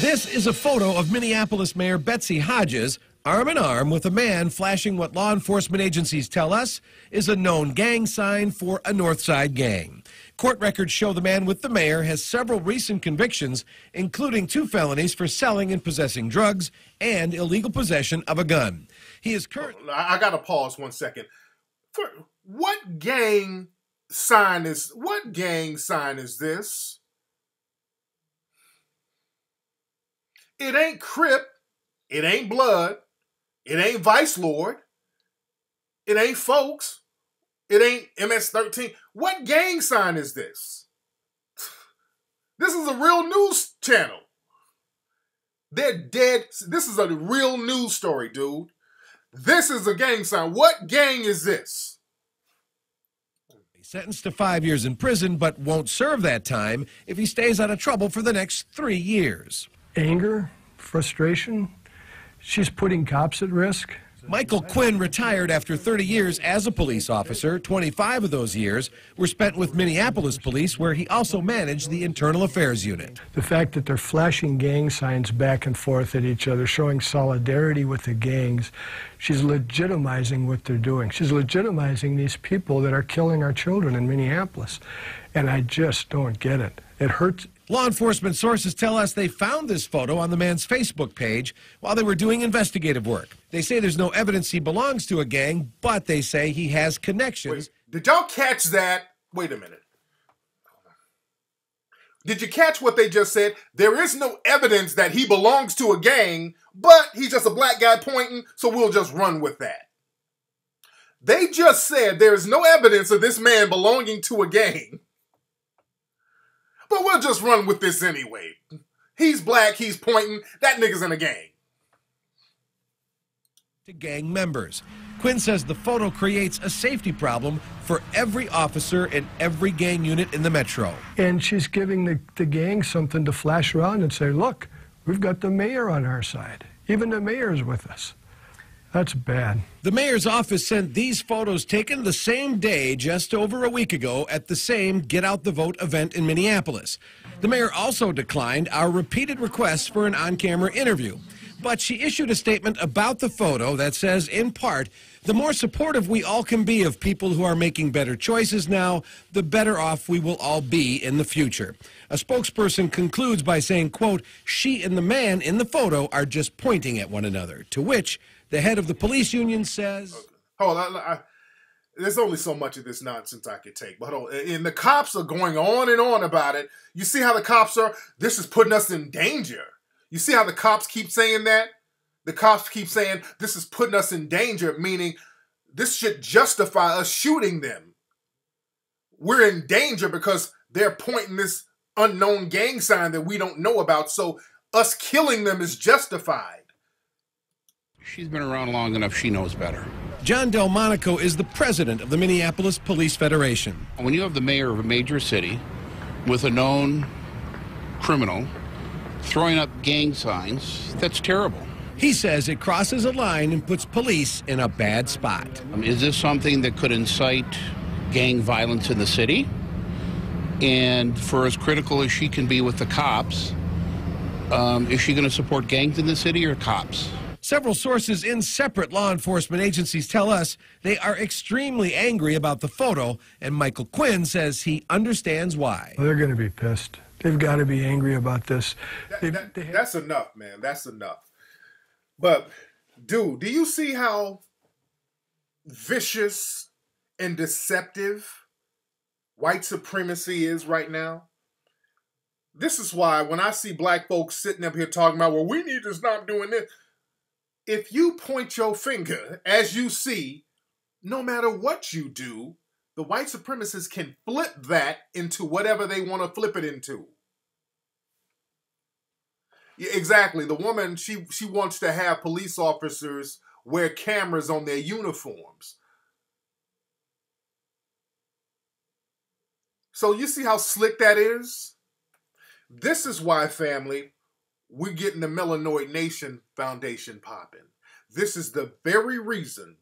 G: This is a photo of Minneapolis Mayor Betsy Hodges arm in arm with a man flashing what law enforcement agencies tell us is a known gang sign for a North Side gang. Court records show the man with the mayor has several recent convictions, including 2 felonies for selling and possessing drugs and illegal possession of a gun. He is currently...
C: I got to pause 1 second. What gang sign is this? It ain't Crip. It ain't Blood. It ain't Vice Lord. It ain't Folks. It ain't MS-13. What gang sign is this? This is a real news channel. They're dead. This is a real news story, dude. This is a gang sign. What gang is this?
G: Sentenced to 5 years in prison, but won't serve that time if he stays out of trouble for the next 3 years.
H: Anger, frustration, she's putting cops at risk.
G: Michael Quinn retired after 30 years as a police officer. 25 of those years were spent with Minneapolis police, where he also managed the internal affairs unit.
H: The fact that they're flashing gang signs back and forth at each other, showing solidarity with the gangs, she's legitimizing what they're doing. She's legitimizing these people that are killing our children in Minneapolis. And I just don't get it. It hurts.
G: Law enforcement sources tell us they found this photo on the man's Facebook page while they were doing investigative work. They say there's no evidence he belongs to a gang, but they say he has connections.
C: Wait, did y'all catch that? Wait a minute. Did you catch what they just said? There is no evidence that he belongs to a gang, but he's just a black guy pointing, so we'll just run with that. They just said there's no evidence of this man belonging to a gang, but we'll just run with this anyway. He's black, he's pointing, that nigga's in a gang.
G: To gang members. Quinn says the photo creates a safety problem for every officer in every gang unit in the metro.
H: And she's giving the gang something to flash around and say, look, we've got the mayor on our side. Even the mayor's with us. That's bad.
G: The mayor's office sent these photos taken the same day, just over a week ago, at the same Get Out the Vote event in Minneapolis. The mayor also declined our repeated requests for an on-camera interview. But she issued a statement about the photo that says, in part, the more supportive we all can be of people who are making better choices now, the better off we will all be in the future. A spokesperson concludes by saying, quote, she and the man in the photo are just pointing at one another, to which the head of the police union says...
C: Hold on, there's only so much of this nonsense I could take. But hold on, and the cops are going on and on about it. You see how the cops are? This is putting us in danger. You see how the cops keep saying that? The cops keep saying this is putting us in danger, meaning this should justify us shooting them. We're in danger because they're pointing this unknown gang sign that we don't know about, so us killing them is justified.
I: She's been around long enough, she knows better.
G: John Delmonico is the president of the Minneapolis Police Federation.
I: When you have the mayor of a major city with a known criminal throwing up gang signs, that's terrible.
G: He says it crosses a line and puts police in a bad spot.
I: Is this something that could incite gang violence in the city? And for as critical as she can be with the cops, is she going to support gangs in the city or cops?
G: Several sources in separate law enforcement agencies tell us they are extremely angry about the photo, and Michael Quinn says he understands why.
H: Well, they're going to be pissed. They've got to be angry about this.
C: That's enough, man. That's enough. But, dude, do you see how vicious and deceptive white supremacy is right now? This is why when I see black folks sitting up here talking about, well, we need to stop doing this. If you point your finger, as you see, no matter what you do, the white supremacists can flip that into whatever they want to flip it into. Yeah, exactly. The woman, she wants to have police officers wear cameras on their uniforms. So you see how slick that is? This is why, family, we're getting the Melanoid Nation Foundation popping. This is the very reason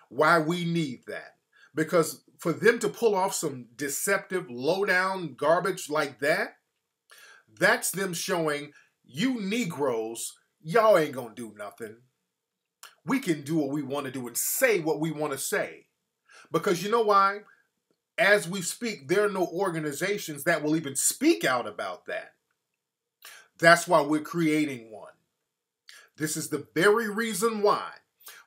C: why we need that. Because for them to pull off some deceptive, low-down garbage like that, that's them showing you Negroes, y'all ain't gonna do nothing. We can do what we want to do and say what we want to say. Because you know why? As we speak, there are no organizations that will even speak out about that. That's why we're creating one. This is the very reason why.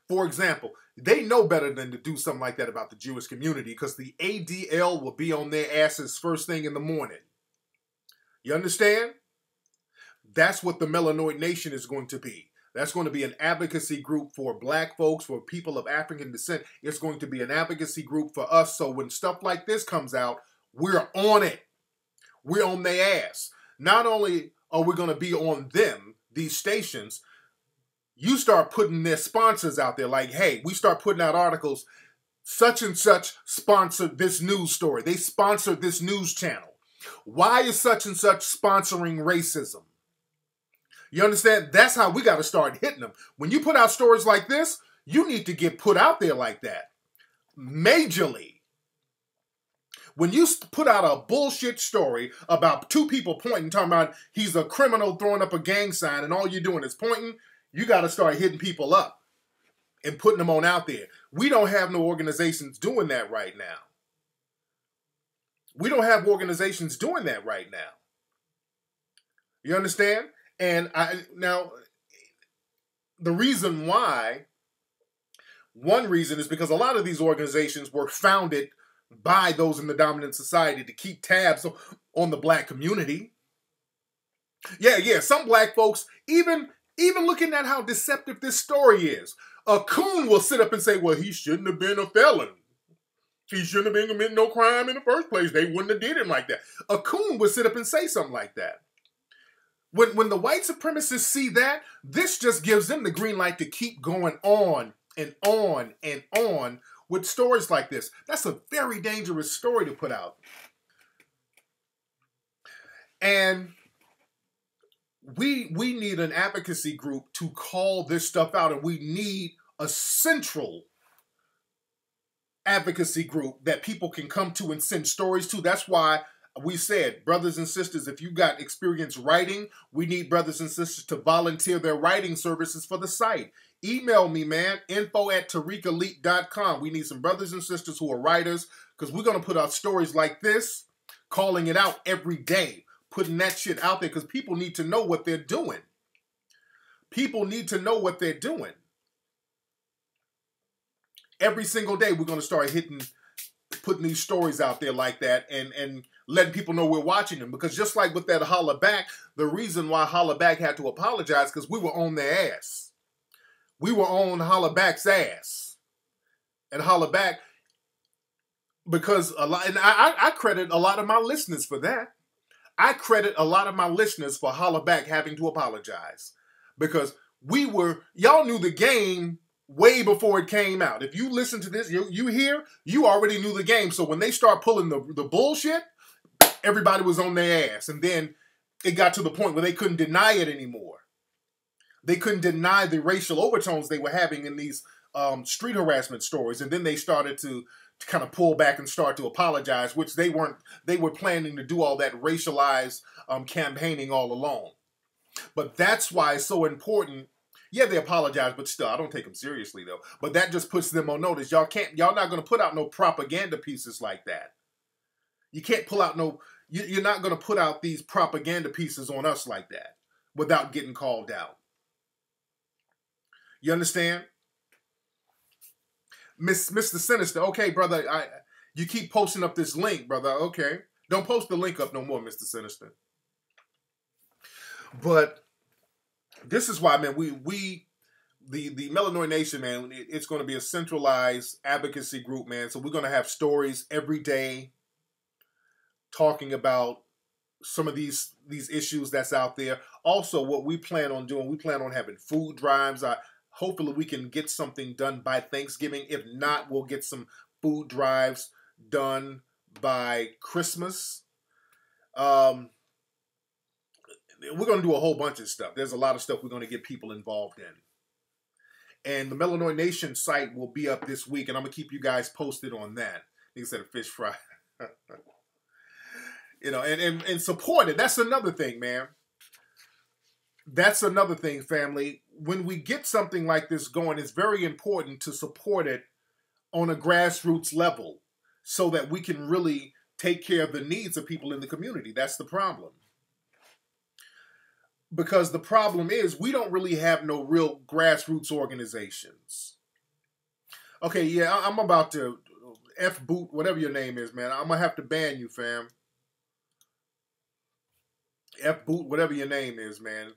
C: For example, they know better than to do something like that about the Jewish community because the ADL will be on their asses first thing in the morning. You understand? That's what the Melanoid Nation is going to be. That's going to be an advocacy group for black folks, for people of African descent. It's going to be an advocacy group for us. So when stuff like this comes out, we're on it. We're on their ass. Not only are we going to be on them, these stations, you start putting their sponsors out there like, hey, we start putting out articles. such and such sponsored this news story. They sponsored this news channel. Why is such and such sponsoring racism? You understand? That's how we got to start hitting them. When you put out stories like this, you need to get put out there like that. Majorly. When you put out a bullshit story about two people pointing, talking about he's a criminal throwing up a gang sign and all you're doing is pointing, you got to start hitting people up and putting them on out there. We don't have no organizations doing that right now. We don't have organizations doing that right now. You understand? And now, the reason why, one reason is because a lot of these organizations were founded by those in the dominant society to keep tabs on the black community. Yeah, some black folks, even looking at how deceptive this story is, a coon will sit up and say, well, he shouldn't have been a felon. He shouldn't have been committing no crime in the first place. They wouldn't have did him like that. A coon would sit up and say something like that. When the white supremacists see that, this just gives them the green light to keep going on and on and on with stories like this. That's a very dangerous story to put out. And we need an advocacy group to call this stuff out, and we need a central advocacy group that people can come to and send stories to. That's why we said, brothers and sisters, if you got experience writing, we need brothers and sisters to volunteer their writing services for the site. Email me, man, info@tariqelite.com. We need some brothers and sisters who are writers, because we're going to put out stories like this, calling it out every day, putting that shit out there, because people need to know what they're doing. People need to know what they're doing. Every single day, we're going to start putting these stories out there like that, and letting people know we're watching them. Because just like with that Holla Back, the reason why Holla Back had to apologize, because we were on their ass. We were on Holla Back's ass. And Holla Back, because a lot, and I credit a lot of my listeners for that. I credit a lot of my listeners for Holla Back having to apologize. Because y'all knew the game way before it came out. If you listen to this, you hear, you already knew the game. So when they start pulling the bullshit, everybody was on their ass. And then it got to the point where they couldn't deny it anymore. They couldn't deny the racial overtones they were having in these street harassment stories. And then they started to kind of pull back and start to apologize, which they weren't. They were planning to do all that racialized campaigning all along. But that's why it's so important. Yeah, they apologize, but still, I don't take them seriously, though. But that just puts them on notice. Y'all not going to put out no propaganda pieces like that. You can't pull out you're not going to put out these propaganda pieces on us like that without getting called out. You understand? Mr. Sinister, okay, brother, you keep posting up this link, brother, okay. Don't post the link up no more, Mr. Sinister. But this is why, man, the Melanoid Nation, man, it's going to be a centralized advocacy group, man. So we're going to have stories every day talking about some of these issues that's out there. Also, what we plan on doing, we plan on having food drives. Hopefully we can get something done by Thanksgiving. If not, we'll get some food drives done by Christmas. We're going to do a whole bunch of stuff. There's a lot of stuff we're going to get people involved in. And the Melanoid Nation site will be up this week, and I'm going to keep you guys posted on that. Nigga said a fish fry. And support it. That's another thing, man. That's another thing, family. When we get something like this going, it's very important to support it on a grassroots level so that we can really take care of the needs of people in the community. That's the problem. Because the problem is we don't really have no real grassroots organizations. Okay, yeah, I'm about to F-boot, whatever your name is, man. I'm going to have to ban you, fam. F-boot, whatever your name is, man.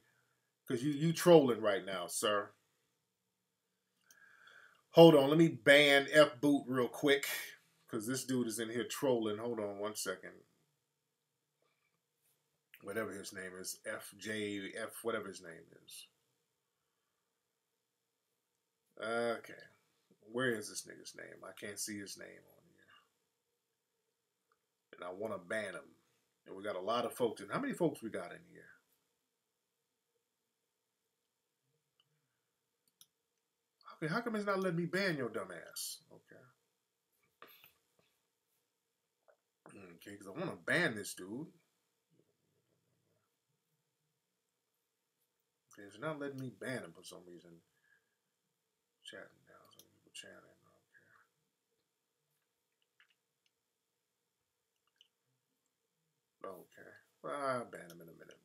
C: Because you trolling right now, sir. Hold on, let me ban F-boot real quick. Because this dude is in here trolling. Hold on one second. Whatever his name is. FJF, whatever his name is. Okay. Where is this nigga's name? I can't see his name on here. And I want to ban him. And we got a lot of folks. And how many folks we got in here? Okay, how come it's not letting me ban your dumb ass? Okay. Okay, because I want to ban this dude. Okay, it's not letting me ban him for some reason. Chatting now, some people chatting. Okay. Well, I'll ban him in a minute.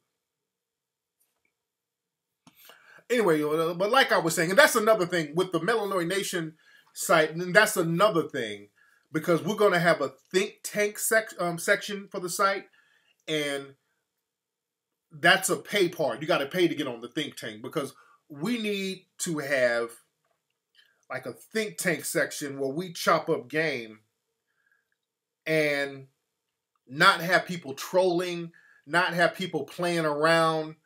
C: Anyway, but like I was saying, and that's another thing with the Melanoid Nation site, and that's another thing because we're going to have a think tank section for the site, and that's a pay part. You got to pay to get on the think tank because we need to have like a think tank section where we chop up game and not have people trolling, not have people playing around,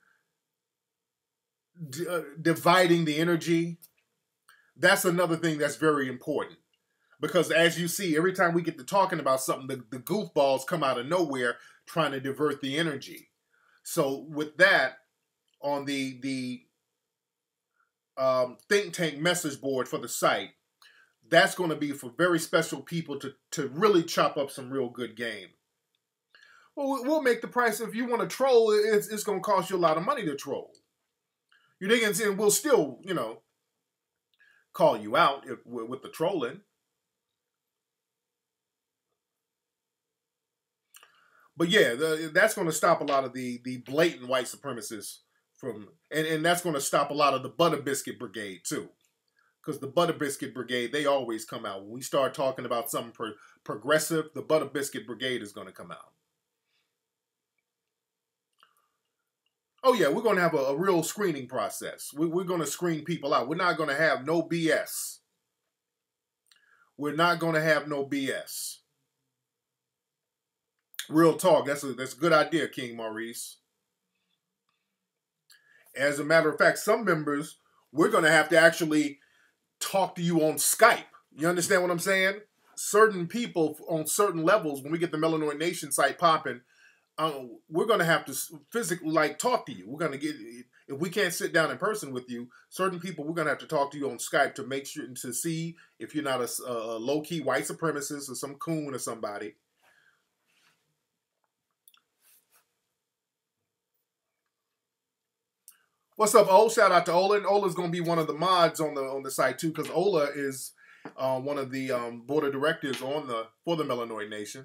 C: dividing the energy. That's another thing that's very important. Because as you see, every time we get to talking about something, the goofballs come out of nowhere trying to divert the energy. So with that, on the think tank message board for the site, that's going to be for very special people to really chop up some real good game. Well, we'll make the price. If you want to troll, it's going to cost you a lot of money to troll. You dig and we'll still, call you out with the trolling. But yeah, that's going to stop a lot of the blatant white supremacists from, and that's going to stop a lot of the Butter Biscuit Brigade too. Because the Butter Biscuit Brigade, they always come out. When we start talking about something progressive, the Butter Biscuit Brigade is going to come out. Oh yeah, we're going to have a real screening process. We're going to screen people out. We're not going to have no BS. We're not going to have no BS. Real talk. That's a good idea, King Maurice. As a matter of fact, some members, we're going to have to actually talk to you on Skype. You understand what I'm saying? Certain people on certain levels, when we get the Melanoid Nation site popping, we're going to have to physically talk to you. We're going to get, if we can't sit down in person with you, certain people, we're going to have to talk to you on Skype to make sure, to see if you're not a low-key white supremacist or some coon or somebody. What's up, Ola? Shout out to Ola. And Ola's going to be one of the mods on the site too, because Ola is one of the board of directors for the Melanoid Nation.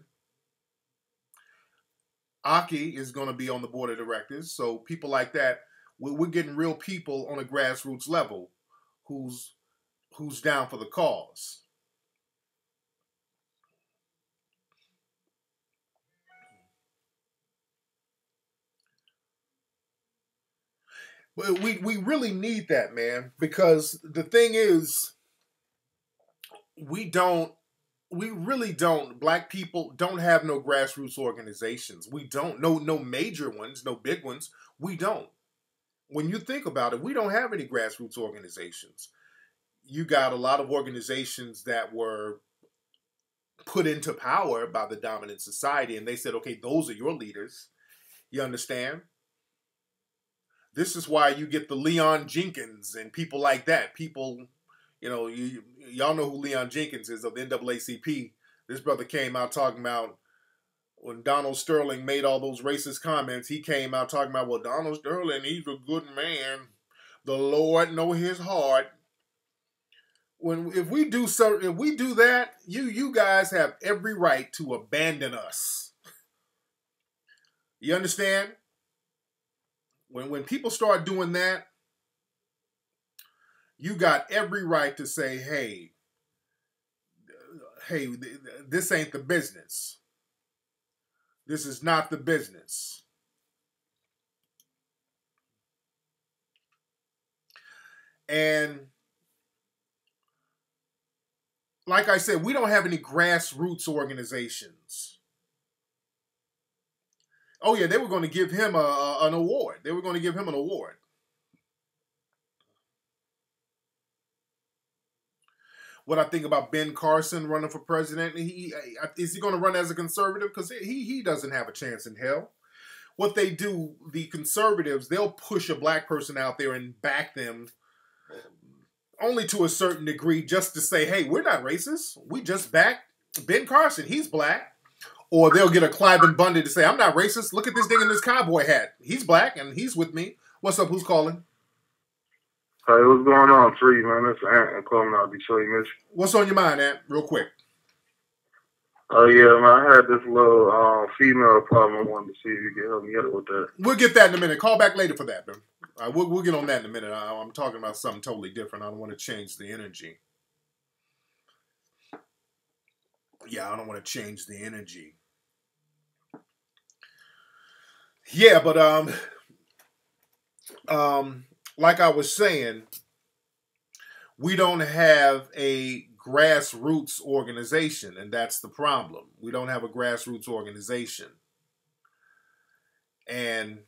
C: Aki is going to be on the board of directors. So people like that, we're getting real people on a grassroots level who's down for the cause. But we really need that, man, because the thing is, we really don't. Black people don't have no grassroots organizations. We don't. No major ones, no big ones. We don't. When you think about it, we don't have any grassroots organizations. You got a lot of organizations that were put into power by the dominant society, and they said, okay, those are your leaders. You understand? This is why you get the Leon Jenkins and people like that. People, y'all know who Leon Jenkins is of the NAACP. This brother came out talking about when Donald Sterling made all those racist comments. He came out talking about, well, Donald Sterling, he's a good man. The Lord know his heart. If we do that, you guys have every right to abandon us. You understand? When people start doing that, you got every right to say, hey, this ain't the business. This is not the business. And like I said, we don't have any grassroots organizations. Oh yeah, they were going to give him an award. They were going to give him an award. what I think about Ben Carson running for president. Is he going to run as a conservative? Because he doesn't have a chance in hell. What they do, the conservatives, they'll push a black person out there and back them only to a certain degree, just to say, hey, we're not racist. We just backed Ben Carson. He's black. Or they'll get a Cliven Bundy to say, I'm not racist. Look at this thing in this cowboy hat. He's black and he's with me. What's up? Who's calling?
J: Hey, what's going on, Tariq, man? That's Ant. I'm calling out of Detroit, Michigan.
C: What's on your mind, Ant? Real quick.
J: Oh, yeah, man. I had this little female problem. I wanted to see if you could help me out with that.
C: We'll get that in a minute. Call back later for that, man. All right, we'll get on that in a minute. I'm talking about something totally different. I don't want to change the energy. Yeah, I don't want to change the energy. Yeah, but like I was saying, we don't have a grassroots organization, and that's the problem. We don't have a grassroots organization. And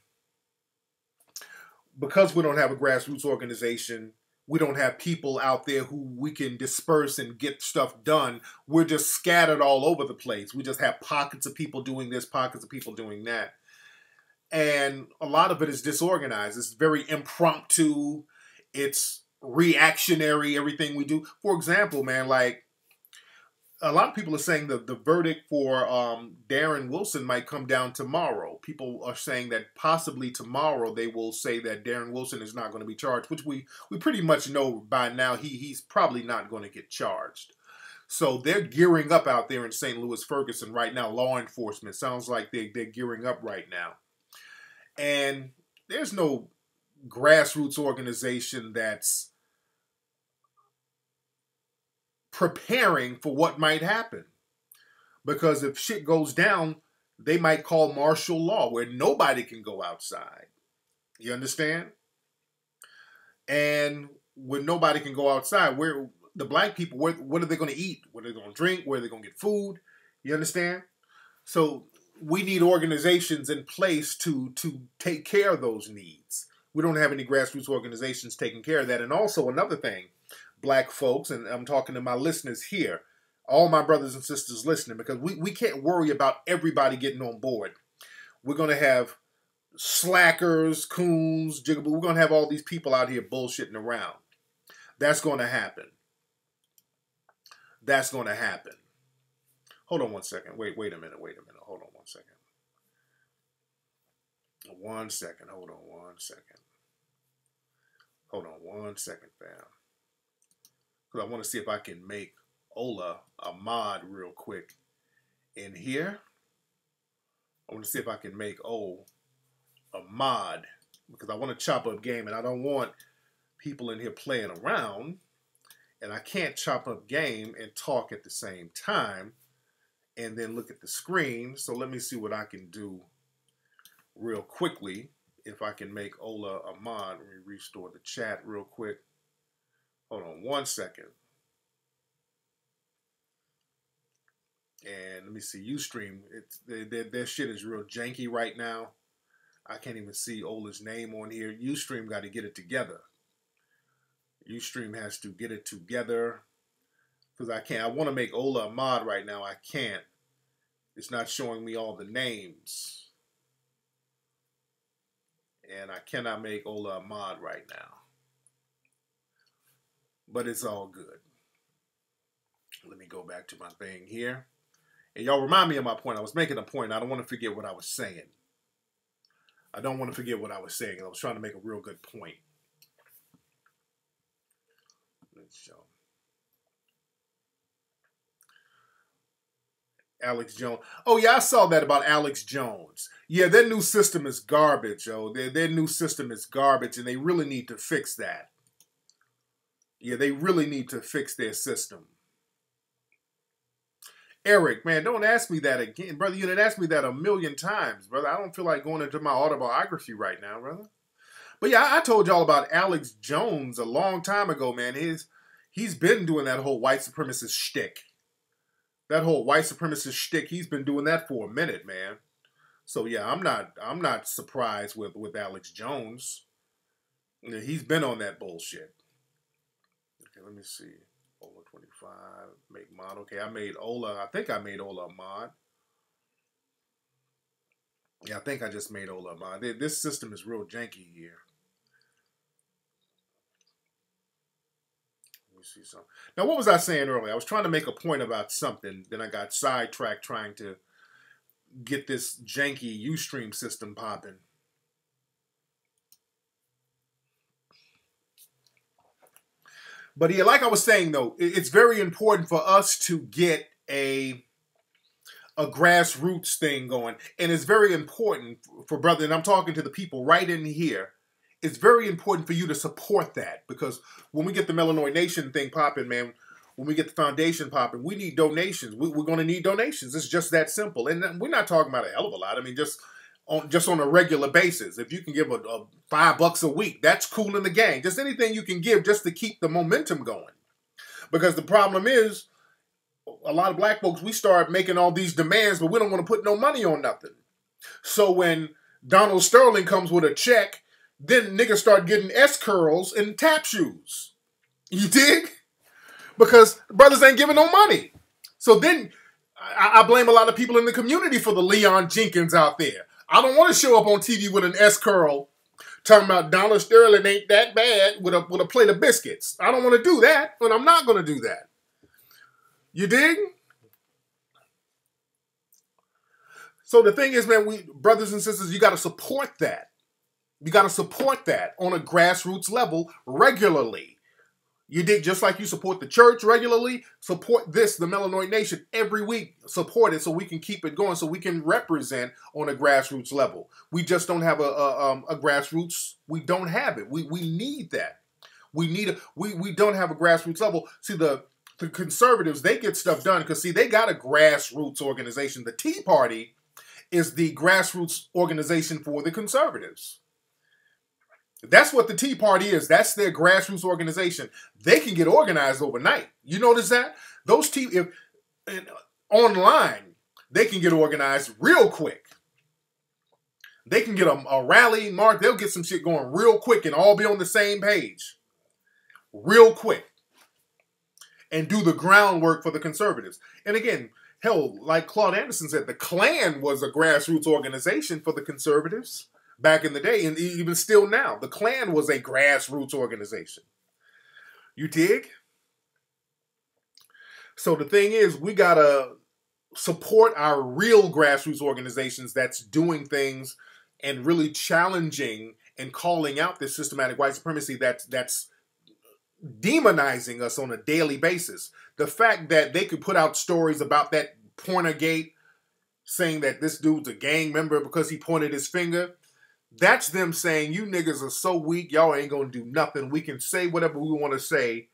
C: because we don't have a grassroots organization, we don't have people out there who we can disperse and get stuff done. We're just scattered all over the place. We just have pockets of people doing this, pockets of people doing that. And a lot of it is disorganized. It's very impromptu. It's reactionary, everything we do. For example, man, like a lot of people are saying that the verdict for Darren Wilson might come down tomorrow. People are saying that possibly tomorrow they will say that Darren Wilson is not going to be charged, which we pretty much know by now he's probably not going to get charged. So they're gearing up out there in St. Louis Ferguson right now. Law enforcement sounds like they're gearing up right now. And there's no grassroots organization that's preparing for what might happen. Because if shit goes down, they might call martial law where nobody can go outside. You understand? And when nobody can go outside, where the black people, what are they going to eat? What are they going to drink? Where are they going to get food? You understand? So we need organizations in place to take care of those needs. We don't have any grassroots organizations taking care of that. And also another thing, black folks, and I'm talking to my listeners here, all my brothers and sisters listening, because we can't worry about everybody getting on board. We're going to have slackers, coons, jigaboo. We're going to have all these people out here bullshitting around. That's going to happen. That's going to happen. Hold on one second. Wait a minute. Hold on one second. One second. Hold on one second. Hold on one second, fam. Because I want to see if I can make Ola a mod real quick in here. I want to see if I can make a mod. Because I want to chop up game and I don't want people in here playing around. And I can't chop up game and talk at the same time. And then look at the screen. So let me see what I can do real quickly. If I can make Ola a mod. Let me restore the chat real quick. Hold on one second. And let me see. Ustream. Their shit is real janky right now. I can't even see Ola's name on here. Ustream got to get it together. Ustream has to get it together. Because I can't. I want to make Ola a mod right now. I can't. It's not showing me all the names. And I cannot make Ola a mod right now. But it's all good. Let me go back to my thing here. And y'all remind me of my point. I was making a point. I don't want to forget what I was saying. I don't want to forget what I was saying. I was trying to make a real good point. Let's show. Alex Jones. Oh, yeah, I saw that about Alex Jones. Yeah, their new system is garbage, yo. Their new system is garbage, and they really need to fix that. Yeah, they really need to fix their system. Eric, man, don't ask me that again. Brother, you done asked me that a million times, brother. I don't feel like going into my autobiography right now, brother. But yeah, I told y'all about Alex Jones a long time ago, man. He's been doing that whole white supremacist shtick. That whole white supremacist shtick, he's been doing that for a minute, man. So yeah, I'm not surprised with Alex Jones. He's been on that bullshit. Okay, let me see. Ola 25, make mod. Okay, I made Ola. I think I made Ola a mod. Yeah, I think I just made Ola a mod. This system is real janky here. Let me see something. Now, what was I saying earlier? I was trying to make a point about something. Then I got sidetracked trying to get this janky Ustream system popping. But yeah, like I was saying though, it's very important for us to get a grassroots thing going. And it's very important for brother, and I'm talking to the people right in here, it's very important for you to support that. Because when we get the Melanoid Nation thing popping, man, when we get the foundation popping, we need donations. We're going to need donations. It's just that simple. And we're not talking about a hell of a lot. I mean, just on a regular basis. If you can give a $5 a week, that's cool in the gang. Just anything you can give just to keep the momentum going. Because the problem is, a lot of black folks, we start making all these demands, but we don't want to put no money on nothing. So when Donald Sterling comes with a check, then niggas start getting S-curls and tap shoes. You dig? Because brothers ain't giving no money. So then I blame a lot of people in the community for the Leon Jenkins out there. I don't want to show up on TV with an S-curl talking about Donald Sterling ain't that bad with a plate of biscuits. I don't want to do that, and I'm not going to do that. You dig? So the thing is, man, we brothers and sisters, you got to support that. You got to support that on a grassroots level regularly. You dig? Just like you support the church regularly, support this, the Melanoid Nation, every week. Support it so we can keep it going, so we can represent on a grassroots level. We just don't have a grassroots. We don't have it. We need that. We don't have a grassroots level. See, the conservatives, they get stuff done because, see, they got a grassroots organization. The Tea Party is the grassroots organization for the conservatives. That's what the Tea Party is. That's their grassroots organization. They can get organized overnight. You notice that? Those online, they can get organized real quick. They can get a rally, march. They'll get some shit going real quick and all be on the same page. Real quick. And do the groundwork for the conservatives. And again, hell, like Claude Anderson said, the Klan was a grassroots organization for the conservatives back in the day, and even still now. The Klan was a grassroots organization. You dig? So the thing is, we got to support our real grassroots organizations that's doing things and really challenging and calling out this systematic white supremacy that's demonizing us on a daily basis. The fact that they could put out stories about that Pointergate, saying that this dude's a gang member because he pointed his finger, that's them saying, you niggas are so weak, y'all ain't gonna do nothing. We can say whatever we want to say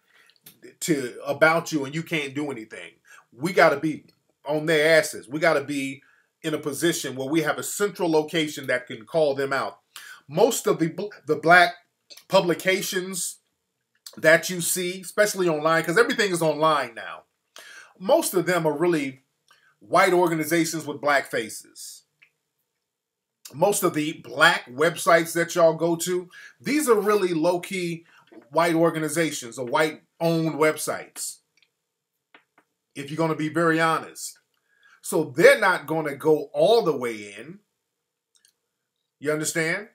C: about you and you can't do anything. We got to be on their asses. We got to be in a position where we have a central location that can call them out. Most of the black publications that you see, especially online, because everything is online now, most of them are really white organizations with black faces. Most of the black websites that y'all go to, these are really low-key white organizations or white-owned websites, if you're going to be very honest. So they're not going to go all the way in. You understand?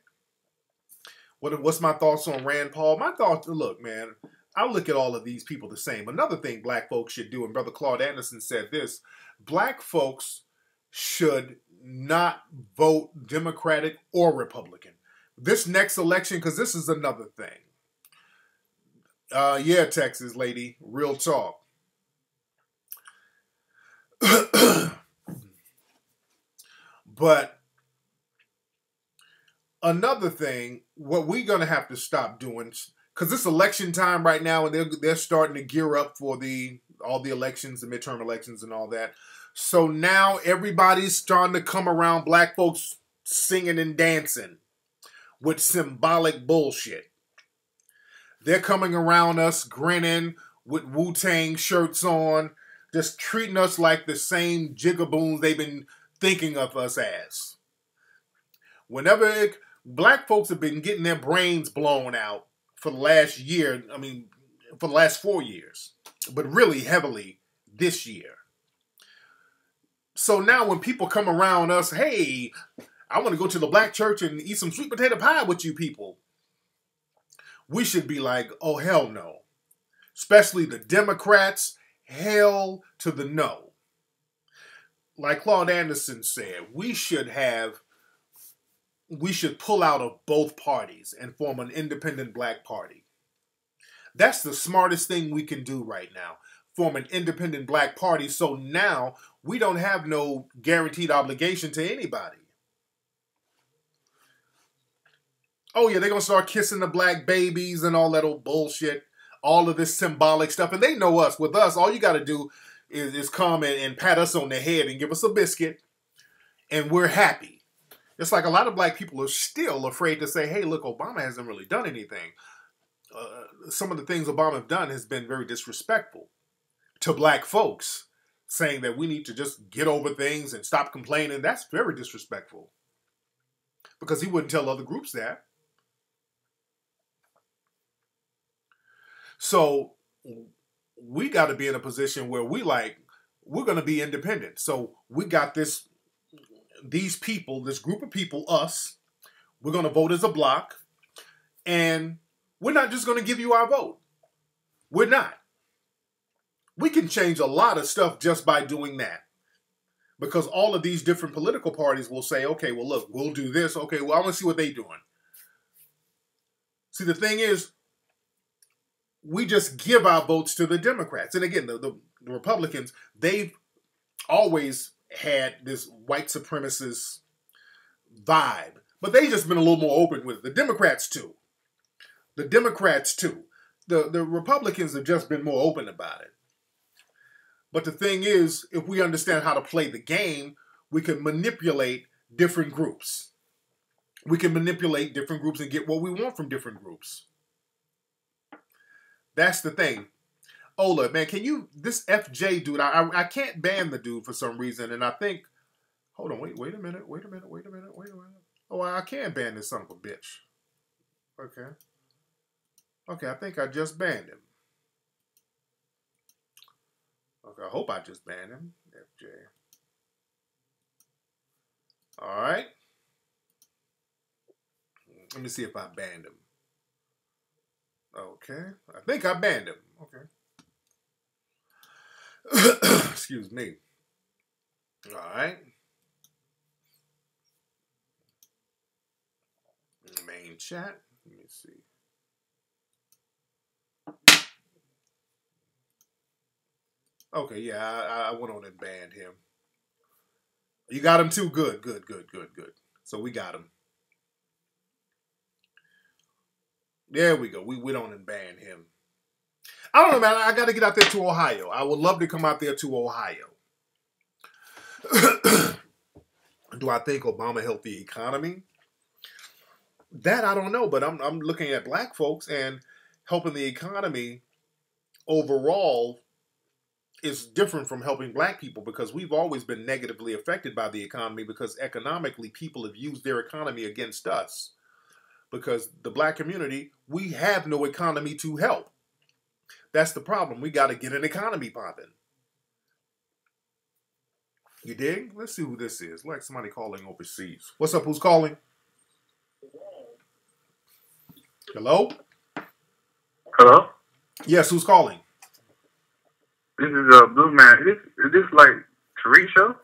C: What's my thoughts on Rand Paul? My thoughts, look, man, I look at all of these people the same. Another thing black folks should do, and Brother Claude Anderson said this, black folks should not vote Democratic or Republican. This next election, because this is another thing. Yeah, Texas lady, real talk. But another thing, what we're going to have to stop doing, because it's election time right now, and they're starting to gear up for all the elections, the midterm elections and all that. So now everybody's starting to come around black folks singing and dancing with symbolic bullshit. They're coming around us grinning with Wu-Tang shirts on, just treating us like the same jigaboons they've been thinking of us as. Black folks have been getting their brains blown out for the last year, for the last 4 years. but really heavily this year. So now when people come around us, hey, I want to go to the black church and eat some sweet potato pie with you people, we should be like, oh, hell no. Especially the Democrats, hell to the no. Like Claude Anderson said, we should pull out of both parties and form an independent black party. That's the smartest thing we can do right now. Form an independent black party, so now we don't have no guaranteed obligation to anybody. Oh yeah, they're going to start kissing the black babies and all that old bullshit. All of this symbolic stuff. And they know us. With us, all you got to do is come and pat us on the head and give us a biscuit. And we're happy. It's like a lot of black people are still afraid to say, hey, look, Obama hasn't really done anything. Some of the things Obama has done has been very disrespectful to black folks. Saying that we need to just get over things and stop complaining. That's very disrespectful. Because he wouldn't tell other groups that. So we got to be in a position where we're going to be independent. So we got these people, this group of people, us, we're going to vote as a block. And we're not just going to give you our vote. We're not. We can change a lot of stuff just by doing that. Because all of these different political parties will say, okay, well, look, we'll do this. Okay, well, I want to see what they're doing. See, the thing is, we just give our votes to the Democrats. And again, the Republicans, they've always had this white supremacist vibe. But they've just been a little more open with it. The Democrats, too. The Democrats, too. The Republicans have just been more open about it. But the thing is, if we understand how to play the game, we can manipulate different groups. We can manipulate different groups and get what we want from different groups. That's the thing. Ola, man, can you, this FJ dude, I can't ban the dude for some reason, and I think, hold on, wait a minute. Oh, I can ban this son of a bitch. Okay, I think I just banned him. Okay, I hope I just banned him, FJ. All right. Let me see if I banned him. Okay, I think I banned him. Okay. Excuse me. All right. Main chat. Let me see. Okay, yeah, I went on and banned him. You got him too? Good. So we got him. There we go. We went on and banned him. I don't know, man. I got to get out there to Ohio. I would love to come out there to Ohio. Do I think Obama helped the economy? That I don't know, but I'm looking at black folks, and helping the economy overall is different from helping black people, because we've always been negatively affected by the economy, because economically people have used their economy against us. Because the black community, we have no economy to help. That's the problem. We got to get an economy popping. You dig? Let's see who this is. Like somebody calling overseas. What's up? Who's calling? Hello?
J: Hello?
C: Yes, who's calling?
J: This is Blue Man. Is this like Tariq show?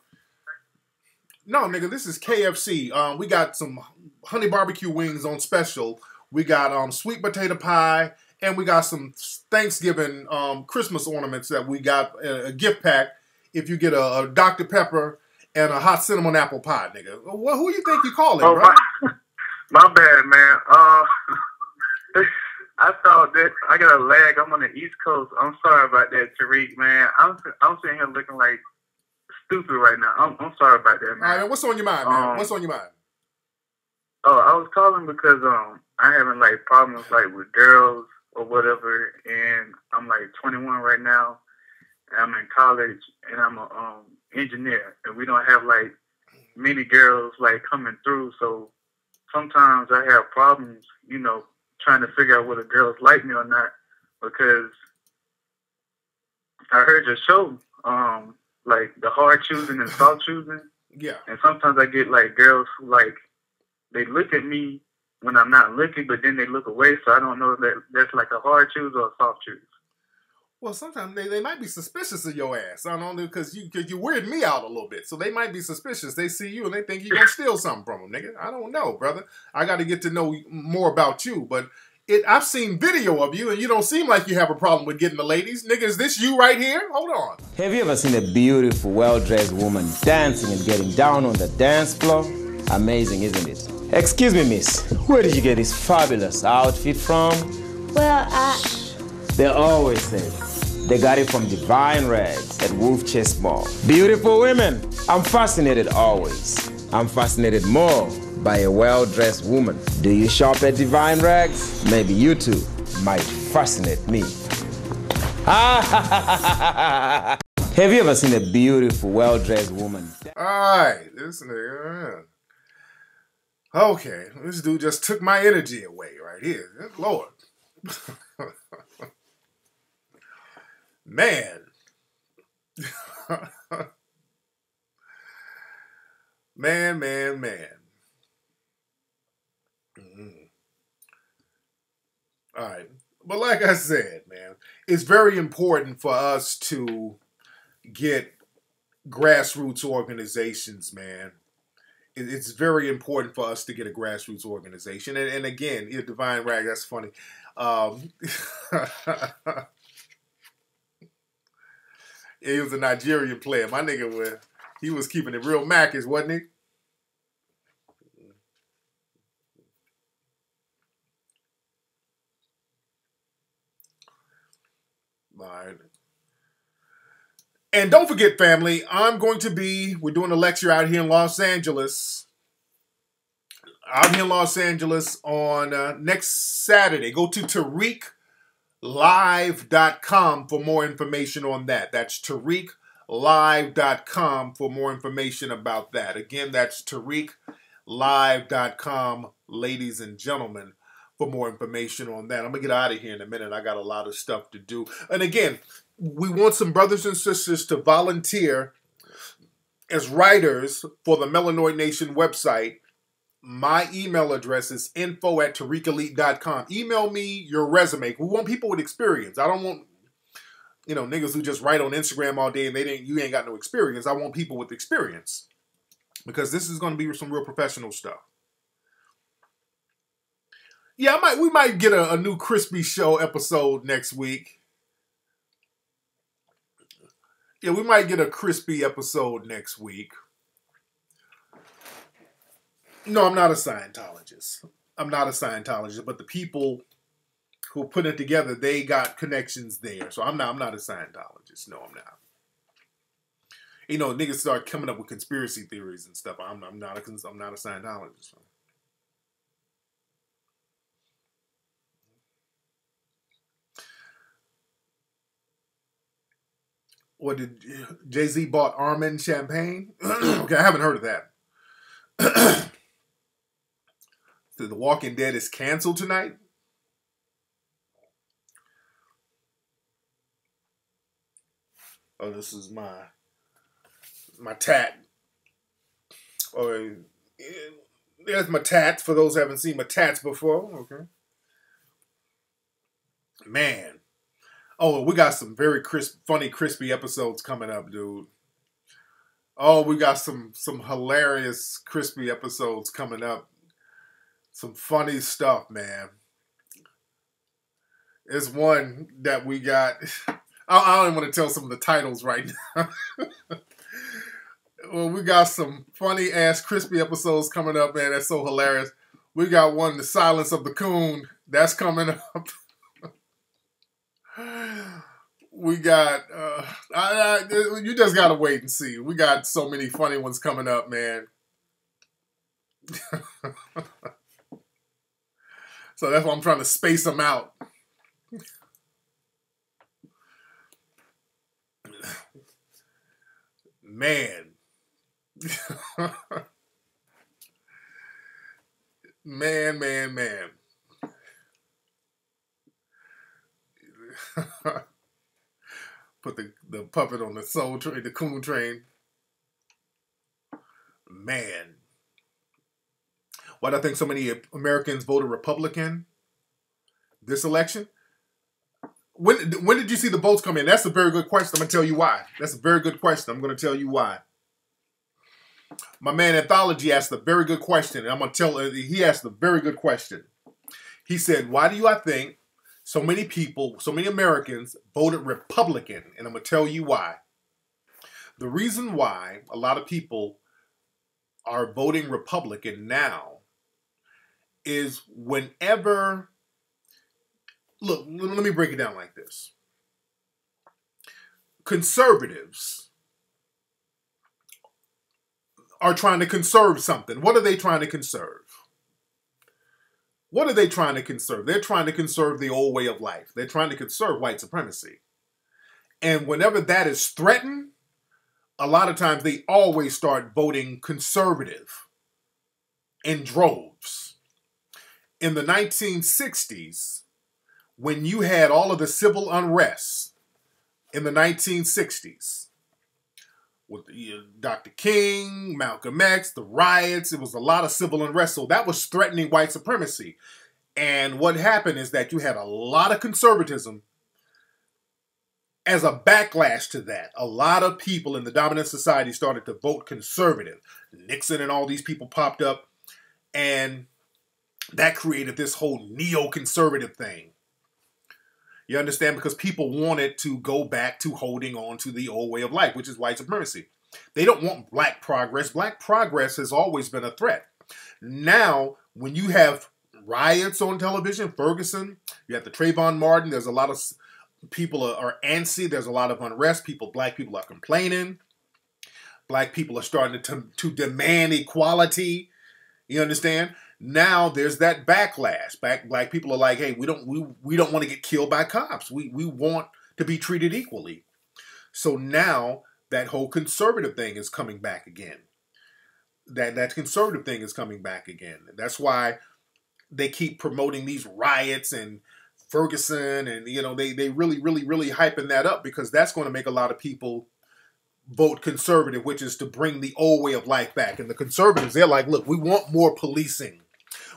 C: No, nigga, this is KFC. We got some honey barbecue wings on special. We got sweet potato pie, and we got some Thanksgiving Christmas ornaments that we got a gift pack. If you get a Dr. Pepper and a hot cinnamon apple pie, nigga. Well, who you think you calling, bro?
J: My bad, man. I thought that I got a lag. I'm on the East Coast. I'm sorry about that, Tariq, man. I'm sitting here looking like stupid right now. I'm sorry about that, man.
C: All right, what's on your mind, man? What's on your mind?
J: Oh, I was calling because I having like problems like with girls or whatever, and I'm like 21 right now, and I'm in college, and I'm a engineer, and we don't have like many girls like coming through, so sometimes I have problems, trying to figure out whether girls like me or not, because I heard your show, like the hard choosing and soft choosing.
C: Yeah.
J: And sometimes I get like girls who like they look at me when I'm not looking, but then they look away, so I don't know if that's like a hard choose or a soft choose.
C: Well, sometimes they might be suspicious of your ass. I don't know, because you weird me out a little bit. So they might be suspicious. They see you and they think you're going to steal something from them, nigga. I don't know, brother. I got to get to know more about you. But I've seen video of you and you don't seem like you have a problem with getting the ladies. Nigga, is this you right here? Hold on.
K: Have you ever seen a beautiful, well-dressed woman dancing and getting down on the dance floor? Amazing, isn't it? Excuse me, miss. Where did you get this fabulous outfit from?
L: Well,
K: They always say they got it from Divine Rags at Wolf Chase Mall. Beautiful women. I'm fascinated always. I'm fascinated more by a well-dressed woman. Do you shop at Divine Rags? Maybe you too might fascinate me. Have you ever seen a beautiful, well-dressed woman?
C: All right. This nigga. Okay. This dude just took my energy away right here. Lord. Man. Man. All right. But like I said, man, it's very important for us to get grassroots organizations, man. It's very important for us to get a grassroots organization. And again, Divine Rag, that's funny. He was a Nigerian player. My nigga, he was keeping it real Mackish, wasn't he? All right. And don't forget, family, we're doing a lecture out here in Los Angeles. On next Saturday. Go to TariqLive.com for more information on that. That's TariqLive.com for more information about that. Again, that's TariqLive.com, ladies and gentlemen, for more information on that. I'm going to get out of here in a minute. I got a lot of stuff to do. And again, we want some brothers and sisters to volunteer as writers for the Melanoid Nation website. My email address is info@tariqelite.com. Email me your resume. We want people with experience. I don't want, niggas who just write on Instagram all day and you ain't got no experience. I want people with experience, because this is going to be some real professional stuff. Yeah, we might get a new Crispy Show episode next week. Yeah, we might get a Crispy episode next week. No, I'm not a Scientologist. But the people who put it together, they got connections there. So I'm not a Scientologist. No, I'm not. Niggas start coming up with conspiracy theories and stuff. I'm not a Scientologist. What did Jay-Z bought Armand champagne? Okay, I haven't heard of that. The Walking Dead is canceled tonight? Oh, this is my tat. Oh, there's my tats, for those who haven't seen my tats before. Okay. Man. Oh, we got some very funny, crispy episodes coming up, dude. Oh, we got some hilarious, crispy episodes coming up. Some funny stuff, man. There's one that we got. I don't even want to tell some of the titles right now. Well, we got some funny ass crispy episodes coming up, man. That's so hilarious. We got one, The Silence of the Coon. That's coming up. We got, you just gotta wait and see. We got so many funny ones coming up, man. So that's why I'm trying to space them out. Man. Man. Put the puppet on the soul train, the coon train. Man. Why do I think so many Americans voted Republican this election? When did you see the votes come in? That's a very good question. I'm going to tell you why. That's a very good question. I'm going to tell you why. My man Anthology asked a very good question, and I'm going to tell he asked a very good question. He said, why do I think so many people, so many Americans voted Republican? And I'm going to tell you why. The reason why a lot of people are voting Republican now is whenever, look, let me break it down like this. Conservatives are trying to conserve something. What are they trying to conserve? What are they trying to conserve? They're trying to conserve the old way of life. They're trying to conserve white supremacy. And whenever that is threatened, a lot of times they always start voting conservative in droves. In the 1960s, when you had all of the civil unrest in the 1960s, with Dr. King, Malcolm X, the riots, it was a lot of civil unrest. So that was threatening white supremacy. And what happened is that you had a lot of conservatism as a backlash to that. A lot of people in the dominant society started to vote conservative. Nixon and all these people popped up, and that created this whole neoconservative thing. You understand? Because people wanted to go back to holding on to the old way of life, which is white supremacy. They don't want black progress. Black progress has always been a threat. Now, when you have riots on television, Ferguson, you have the Trayvon Martin, there's a lot of people are antsy, there's a lot of unrest, black people are complaining. Black people are starting to demand equality. You understand? Now there's that backlash. Black people are like, hey, we don't want to get killed by cops. We want to be treated equally. So now that whole conservative thing is coming back again. That conservative thing is coming back again. That's why they keep promoting these riots and Ferguson, and they really hyping that up, because that's going to make a lot of people vote conservative, which is to bring the old way of life back. And the conservatives, they're like, look, we want more policing.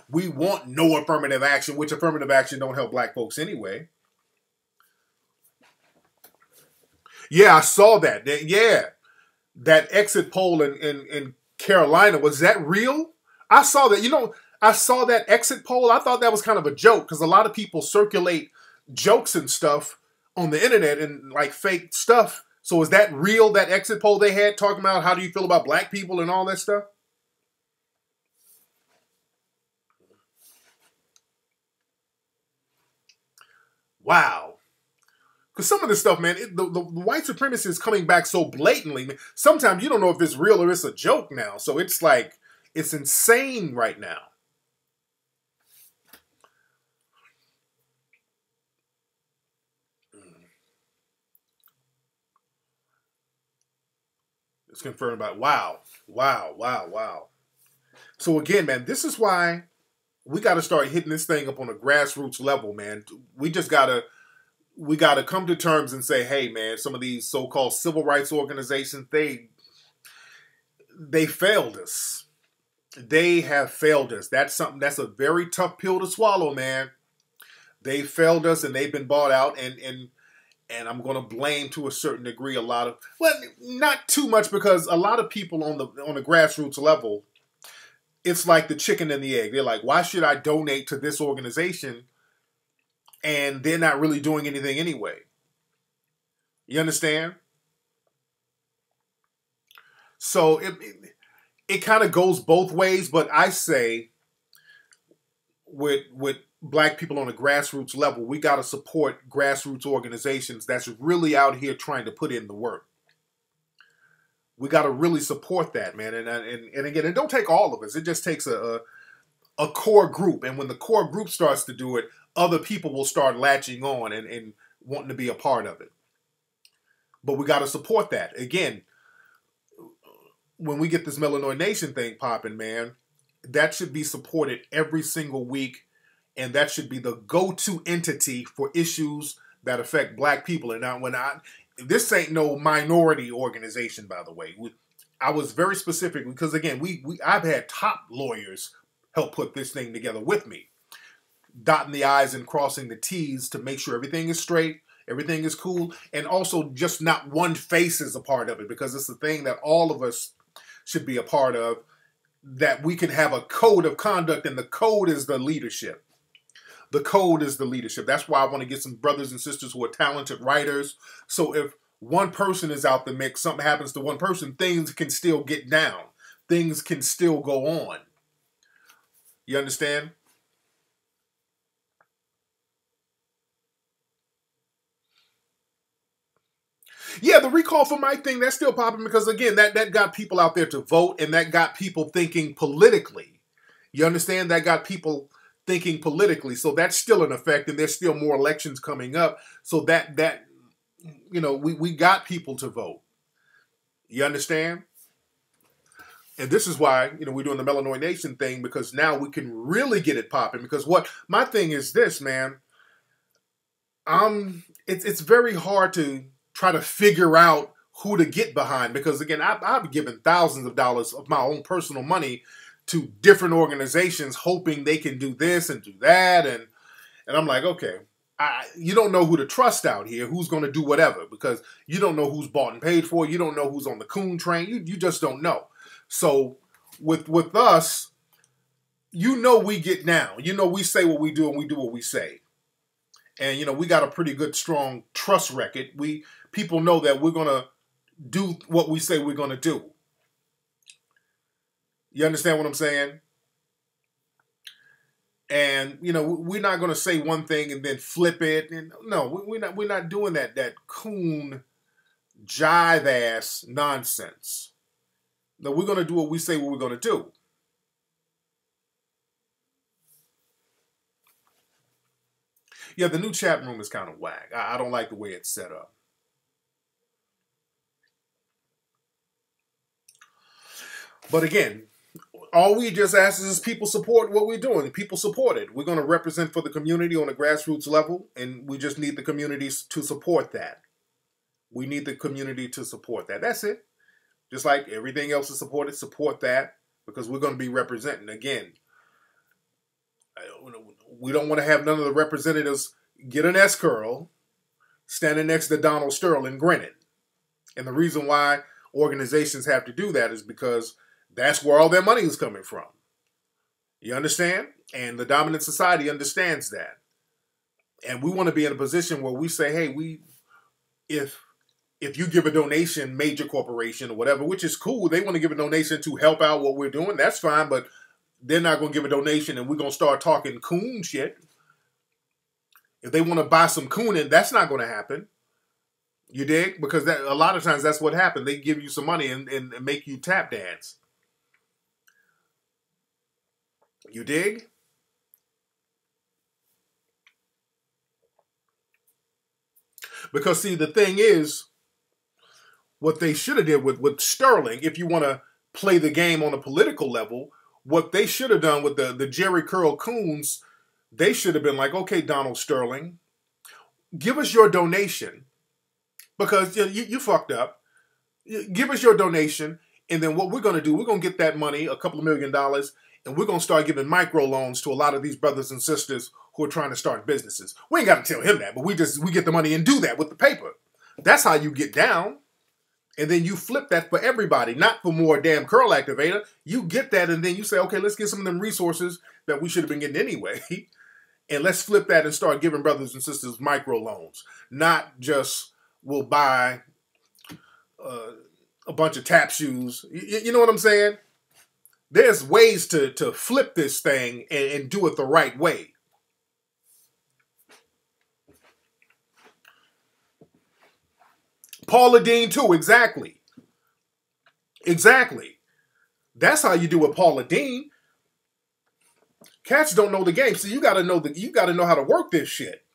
C: We want no affirmative action, which affirmative action don't help black folks anyway. Yeah, I saw that. Yeah, that exit poll in Carolina, was that real? I saw that. I saw that exit poll. I thought that was kind of a joke, because a lot of people circulate jokes and stuff on the internet and like fake stuff. So is that real, that exit poll they had talking about how do you feel about black people and all that stuff? Wow. Because some of this stuff, man, the white supremacy is coming back so blatantly. Man. Sometimes you don't know if it's real or it's a joke now. So it's like, it's insane right now. It's confirmed by, wow. So again, man, this is why we got to start hitting this thing up on a grassroots level, man. We got to come to terms and say, hey, man, some of these so-called civil rights organizations, they failed us. They have failed us. That's a very tough pill to swallow, man. They failed us, and they've been bought out, and I'm going to blame to a certain degree a lot of, well, not too much, because a lot of people on the grassroots level, it's like the chicken and the egg. They're like, why should I donate to this organization? And they're not really doing anything anyway. You understand? So it kind of goes both ways, but I say with black people on a grassroots level, we got to support grassroots organizations that's really out here trying to put in the work. We got to really support that, man. And again, it don't take all of us. It just takes a core group. And when the core group starts to do it, other people will start latching on and wanting to be a part of it. But we got to support that. Again, when we get this Melanoid Nation thing popping, man, that should be supported every single week. And that should be the go-to entity for issues that affect black people. And now this ain't no minority organization, by the way. I was very specific because, again, I've had top lawyers help put this thing together with me, dotting the I's and crossing the T's to make sure everything is straight, everything is cool, and also just not one face is a part of it, because it's a thing that all of us should be a part of, that we can have a code of conduct, and the code is the leadership. The code is the leadership. That's why I want to get some brothers and sisters who are talented writers. So if one person is out the mix, something happens to one person, things can still get down. Things can still go on. You understand? Yeah, the recall for Mike thing, that's still popping because, again, that got people out there to vote, and that got people thinking politically. You understand? That got people thinking politically. So that's still in effect, and there's still more elections coming up. So that we got people to vote. You understand? And this is why, we're doing the Melanoid Nation thing, because now we can really get it popping. Because my thing is this, man. It's very hard to try to figure out who to get behind, because, again, I've given thousands of dollars of my own personal money to different organizations, hoping they can do this and do that, and I'm like, okay, you don't know who to trust out here, who's going to do whatever, because you don't know who's bought and paid for, you don't know who's on the coon train, you just don't know. So with us, we get down, we say what we do and we do what we say, and we got a pretty good, strong trust record. People know that we're going to do what we say we're going to do. You understand what I'm saying? And, we're not going to say one thing and then flip it. And no, we're not doing that coon jive ass nonsense. No, we're going to do what we say what we're going to do. Yeah, the new chat room is kind of whack. I don't like the way it's set up. But again, all we just ask is people support what we're doing. People support it. We're going to represent for the community on a grassroots level, and we just need the communities to support that. We need the community to support that. That's it. Just like everything else is supported, support that, because we're going to be representing. Again, we don't want to have none of the representatives get an S-curl standing next to Donald Sterling grinning. And the reason why organizations have to do that is because that's where all their money is coming from. You understand? And the dominant society understands that. And we want to be in a position where we say, hey, if you give a donation, major corporation or whatever, which is cool, they want to give a donation to help out what we're doing, that's fine, but they're not going to give a donation and we're going to start talking coon shit. If they want to buy some cooning, that's not going to happen. You dig? Because a lot of times that's what happens. They give you some money and make you tap dance. You dig? Because, see, the thing is, what they should have did with Sterling, if you want to play the game on a political level, what they should have done with the Jerry Curl Coons, they should have been like, okay, Donald Sterling, give us your donation, because you fucked up. Give us your donation, and then what we're going to do, we're going to get that money, a couple of $1 million, and we're going to start giving microloans to a lot of these brothers and sisters who are trying to start businesses. We ain't got to tell him that, but we get the money and do that with the paper. That's how you get down. And then you flip that for everybody, not for more damn curl activator. You get that, and then you say, okay, let's get some of them resources that we should have been getting anyway. And let's flip that and start giving brothers and sisters microloans. Not just we'll buy a bunch of tap shoes. You know what I'm saying? There's ways to flip this thing and do it the right way. Paula Deen too, exactly. Exactly. That's how you do it, Paula Deen. Cats don't know the game, so you gotta know how to work this shit.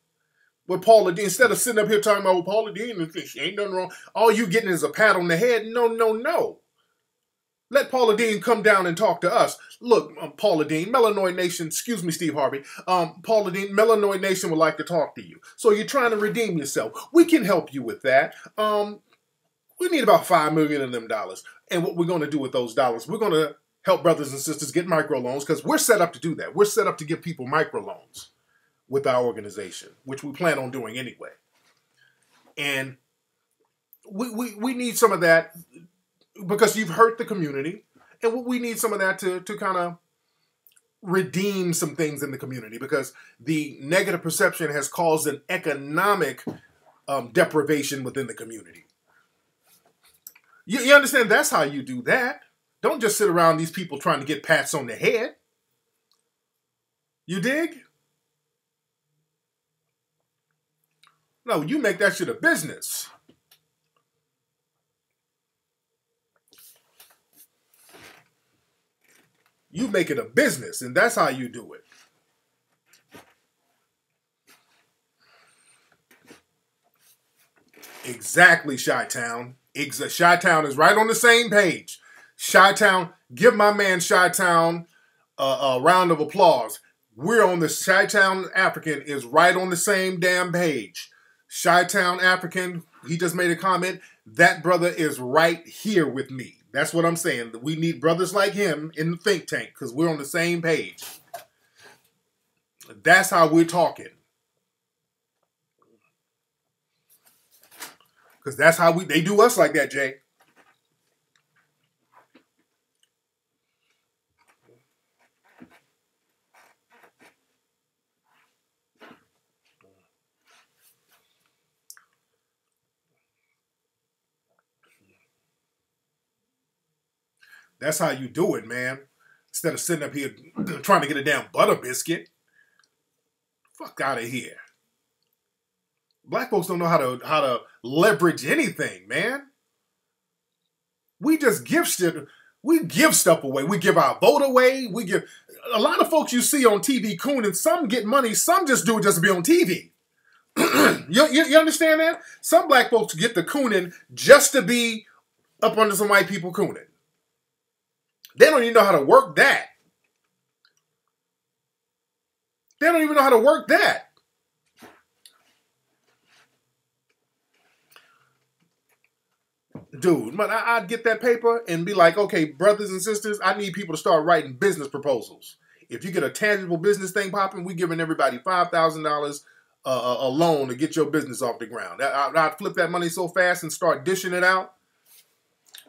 C: With Paula Deen, instead of sitting up here talking about Paula Deen and she ain't nothing wrong, all you getting is a pat on the head. No. Let Paula Dean come down and talk to us. Look, Paula Dean, Melanoid Nation, excuse me, Steve Harvey. Paula Dean, Melanoid Nation would like to talk to you. So you're trying to redeem yourself. We can help you with that. We need about $5 million of them dollars. And what we're going to do with those dollars, we're going to help brothers and sisters get microloans because we're set up to do that. We're set up to give people microloans with our organization, which we plan on doing anyway. And we need some of that because you've hurt the community, and we need some of that to kind of redeem some things in the community because the negative perception has caused an economic deprivation within the community. You understand? That's how you do that. Don't just sit around these people trying to get pats on the head. You dig? No, you make that shit a business. You make it a business, and that's how you do it. Exactly, Chi-Town. Chi-Town is right on the same page. Chi-Town, give my man Chi-Town a round of applause. We're on the Chi-Town African is right on the same damn page. Chi-Town African, he just made a comment. That brother is right here with me. That's what I'm saying. We need brothers like him in the think tank because we're on the same page. That's how we're talking. Because that's how they do us like that, Jay. That's how you do it, man. Instead of sitting up here trying to get a damn butter biscuit. Fuck out of here. Black folks don't know how to leverage anything, man. We just give shit. We give stuff away. We give our vote away. We give a lot of folks you see on TV cooning. Some get money. Some just do it just to be on TV. you understand that? Some black folks get the cooning just to be up under some white people cooning. They don't even know how to work that. They don't even know how to work that. Dude, but I'd get that paper and be like, okay, brothers and sisters, I need people to start writing business proposals. If you get a tangible business thing popping, we're giving everybody $5,000 a loan to get your business off the ground. I'd flip that money so fast and start dishing it out.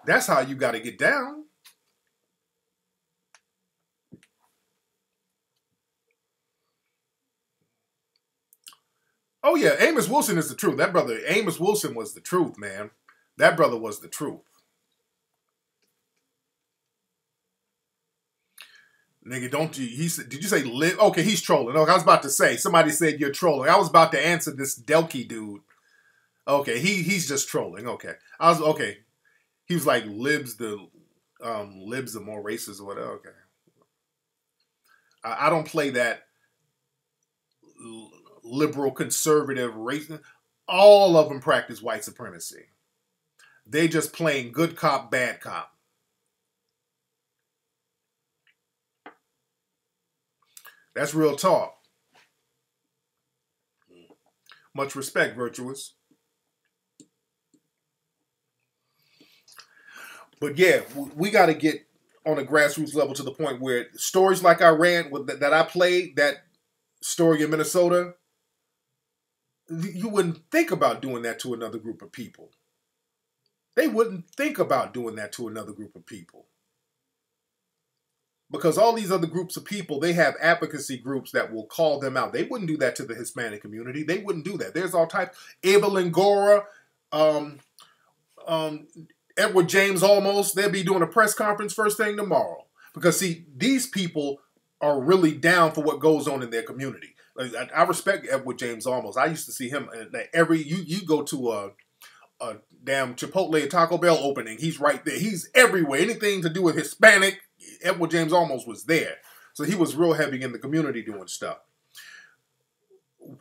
C: That's how you got to get down. Oh, yeah, Amos Wilson is the truth. That brother, Amos Wilson was the truth, man. That brother was the truth. Nigga, don't you, did you say live? Okay, he's trolling. Okay, I was about to say, somebody said you're trolling. I was about to answer this Delkey dude. Okay, he's just trolling. Okay. Okay. He was like, libs are more racist or whatever. Okay. I don't play that liberal, conservative, racist. All of them practice white supremacy. They just playing good cop, bad cop. That's real talk. Much respect, Virtuous. But yeah, we got to get on a grassroots level to the point where stories like I ran that I played, that story in Minnesota, you wouldn't think about doing that to another group of people. They wouldn't think about doing that to another group of people. Because all these other groups of people, they have advocacy groups that will call them out. They wouldn't do that to the Hispanic community. They wouldn't do that. There's all types. Abel Langora, Edward James Olmos, they'll be doing a press conference first thing tomorrow. Because, see, these people are really down for what goes on in their community. I respect Edward James Olmos. I used to see him you go to a damn Chipotle or Taco Bell opening, he's right there. He's everywhere. Anything to do with Hispanic, Edward James Olmos was there. So he was real heavy in the community doing stuff.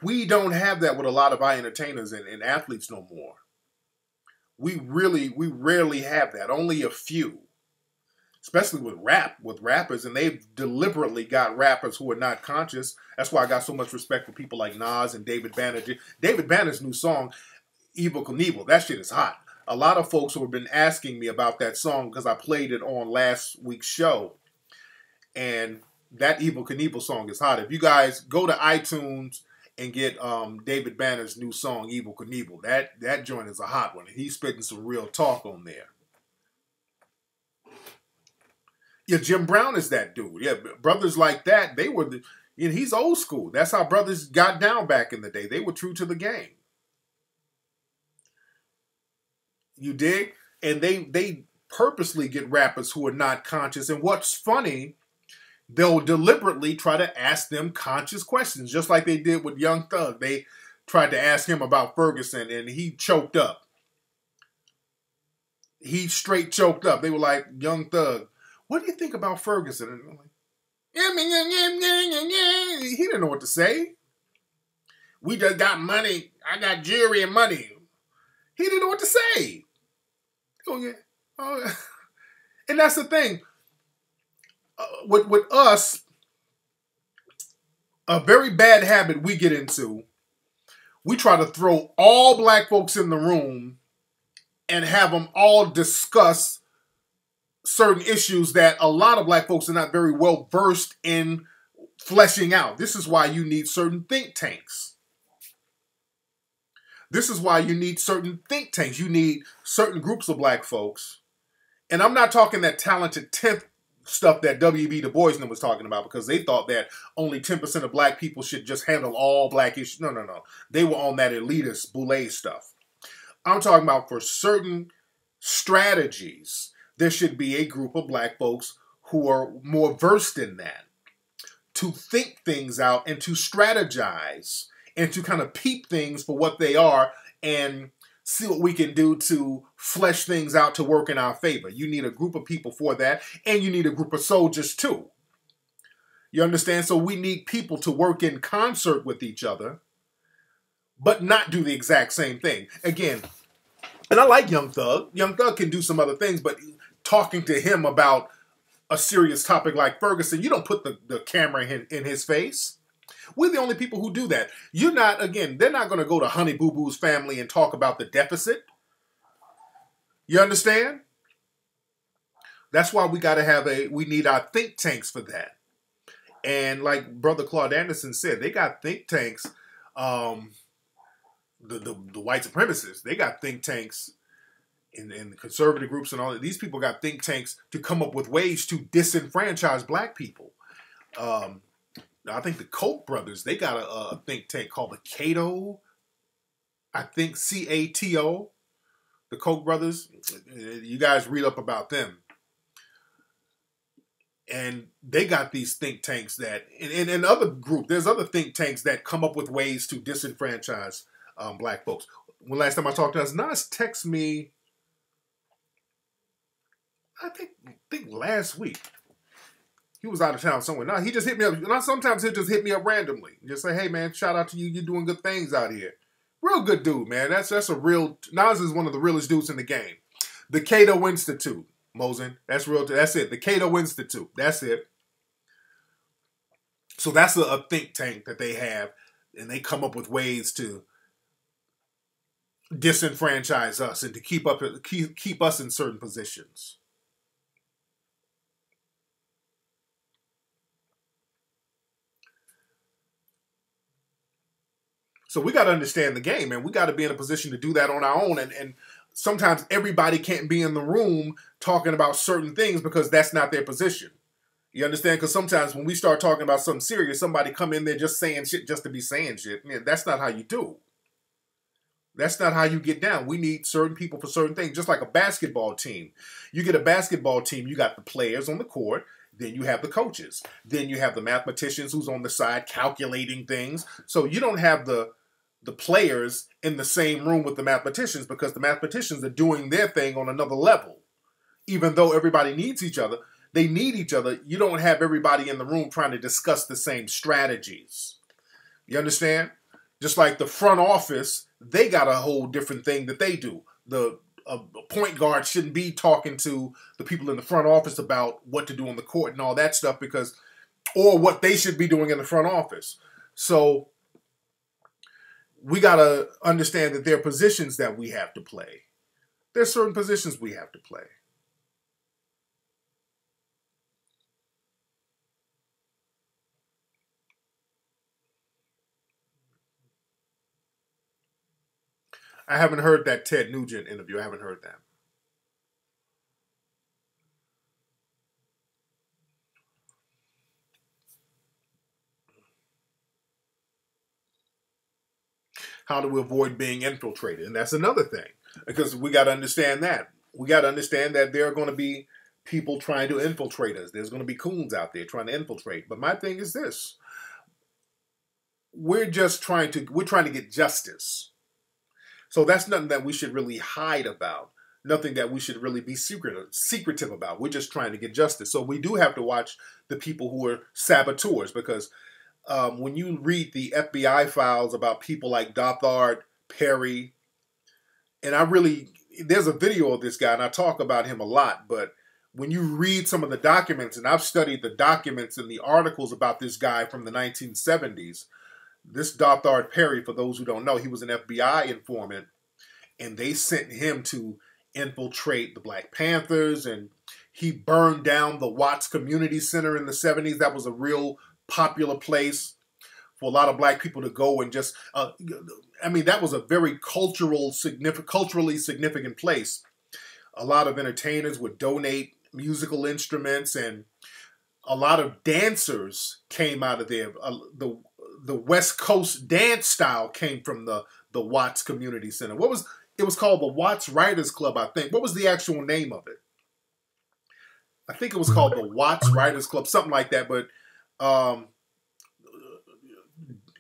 C: We don't have that with a lot of our entertainers and athletes no more. We rarely have that. Only a few. especially with rappers, and they've deliberately got rappers who are not conscious. That's why I got so much respect for people like Nas and David Banner. David Banner's new song, Evel Knievel, that shit is hot. A lot of folks who have been asking me about that song because I played it on last week's show. And that Evel Knievel song is hot. If you guys go to iTunes and get David Banner's new song, Evel Knievel, that joint is a hot one. And he's spitting some real talk on there. Yeah, Jim Brown is that dude. Yeah, brothers like that, they were he's old school. That's how brothers got down back in the day. They were true to the game. You dig? And they purposely get rappers who are not conscious. And what's funny, they'll deliberately try to ask them conscious questions, just like they did with Young Thug. They tried to ask him about Ferguson, and he choked up. He straight choked up. They were like, Young Thug, what do you think about Ferguson? And I'm like, he didn't know what to say. We just got money. I got jewelry and money. He didn't know what to say. Oh, yeah. Oh. And that's the thing. With us, a very bad habit we get into, we try to throw all black folks in the room and have them all discuss certain issues that a lot of black folks are not very well versed in fleshing out. This is why you need certain think tanks. This is why you need certain think tanks. You need certain groups of black folks. And I'm not talking that talented 10th stuff that W.B. Du Bois was talking about, because they thought that only 10% of black people should just handle all black issues. No, no, no. They were on that elitist boule stuff. I'm talking about for certain strategies, there should be a group of black folks who are more versed in that, to think things out and to strategize and to kind of peep things for what they are and see what we can do to flesh things out to work in our favor. You need a group of people for that, and you need a group of soldiers too. You understand? So we need people to work in concert with each other, but not do the exact same thing. Again, and I like Young Thug. Young Thug can do some other things, but talking to him about a serious topic like Ferguson, you don't put the camera in his face. We're the only people who do that. You're not, again, they're not going to go to Honey Boo Boo's family and talk about the deficit. You understand? That's why we got to have we need our think tanks for that. And like Brother Claude Anderson said, they got think tanks, the white supremacists, they got think tanks in the conservative groups and all that. These people got think tanks to come up with ways to disenfranchise black people. I think the Koch brothers, they got a think tank called the Cato, I think C-A-T-O, the Koch brothers. You guys read up about them. And they got these think tanks that, in other groups, there's other think tanks that come up with ways to disenfranchise black folks. When last time I talked to us, Nas texted me, I think last week. He was out of town somewhere. No, he just hit me up. Now, sometimes he'll just hit me up randomly. Just say, hey, man, shout out to you. You're doing good things out here. Real good dude, man. That's a real... Nas is one of the realest dudes in the game. The Cato Institute, Mosen. That's real. That's it. The Cato Institute. That's it. So that's a think tank that they have. And they come up with ways to disenfranchise us and to keep us in certain positions. So we got to understand the game, and we got to be in a position to do that on our own. And sometimes everybody can't be in the room talking about certain things because that's not their position. You understand? Because sometimes when we start talking about something serious, somebody come in there just saying shit just to be saying shit. Man, that's not how you do. That's not how you get down. We need certain people for certain things, just like a basketball team. You get a basketball team, you got the players on the court, then you have the coaches. Then you have the mathematicians who's on the side calculating things. So you don't have the players in the same room with the mathematicians, because the mathematicians are doing their thing on another level. Even though everybody needs each other, they need each other. You don't have everybody in the room trying to discuss the same strategies. You understand? Just like the front office, they got a whole different thing that they do. The a point guard shouldn't be talking to the people in the front office about what to do on the court and all that stuff or what they should be doing in the front office. So we got to understand that there are positions that we have to play. There's certain positions we have to play. I haven't heard that Ted Nugent interview. I haven't heard that. How do we avoid being infiltrated? And that's another thing, because we got to understand that. We got to understand that there are going to be people trying to infiltrate us. There's going to be coons out there trying to infiltrate. But my thing is this. We're trying to get justice. So that's nothing that we should really hide about. Nothing that we should really be secretive about. We're just trying to get justice. So we do have to watch the people who are saboteurs, because when you read the FBI files about people like Dothard Perry, and there's a video of this guy, and I talk about him a lot, but when you read some of the documents, and I've studied the documents and the articles about this guy from the 1970s, this Dothard Perry, for those who don't know, he was an FBI informant, and they sent him to infiltrate the Black Panthers, and he burned down the Watts Community Center in the 70s. That was a real popular place for a lot of black people to go and just, that was a very culturally significant place. A lot of entertainers would donate musical instruments, and a lot of dancers came out of there. The West Coast dance style came from the Watts Community Center. It was called the Watts Writers Club, I think. What was the actual name of it? I think it was called the Watts Writers Club, something like that. But Don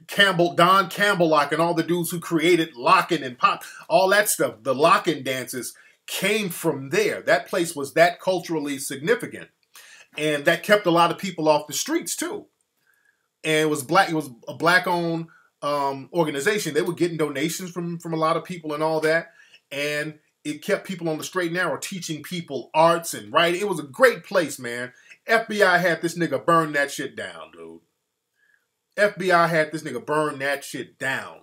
C: Campbell-Lock and all the dudes who created locking and pop, all that stuff, the locking dances came from there. That place was that culturally significant. And that kept a lot of people off the streets too. And it was a black-owned organization. They were getting donations from a lot of people and all that. And it kept people on the straight and narrow, teaching people arts and writing. It was a great place, man. FBI had this nigga burn that shit down, dude. FBI had this nigga burn that shit down.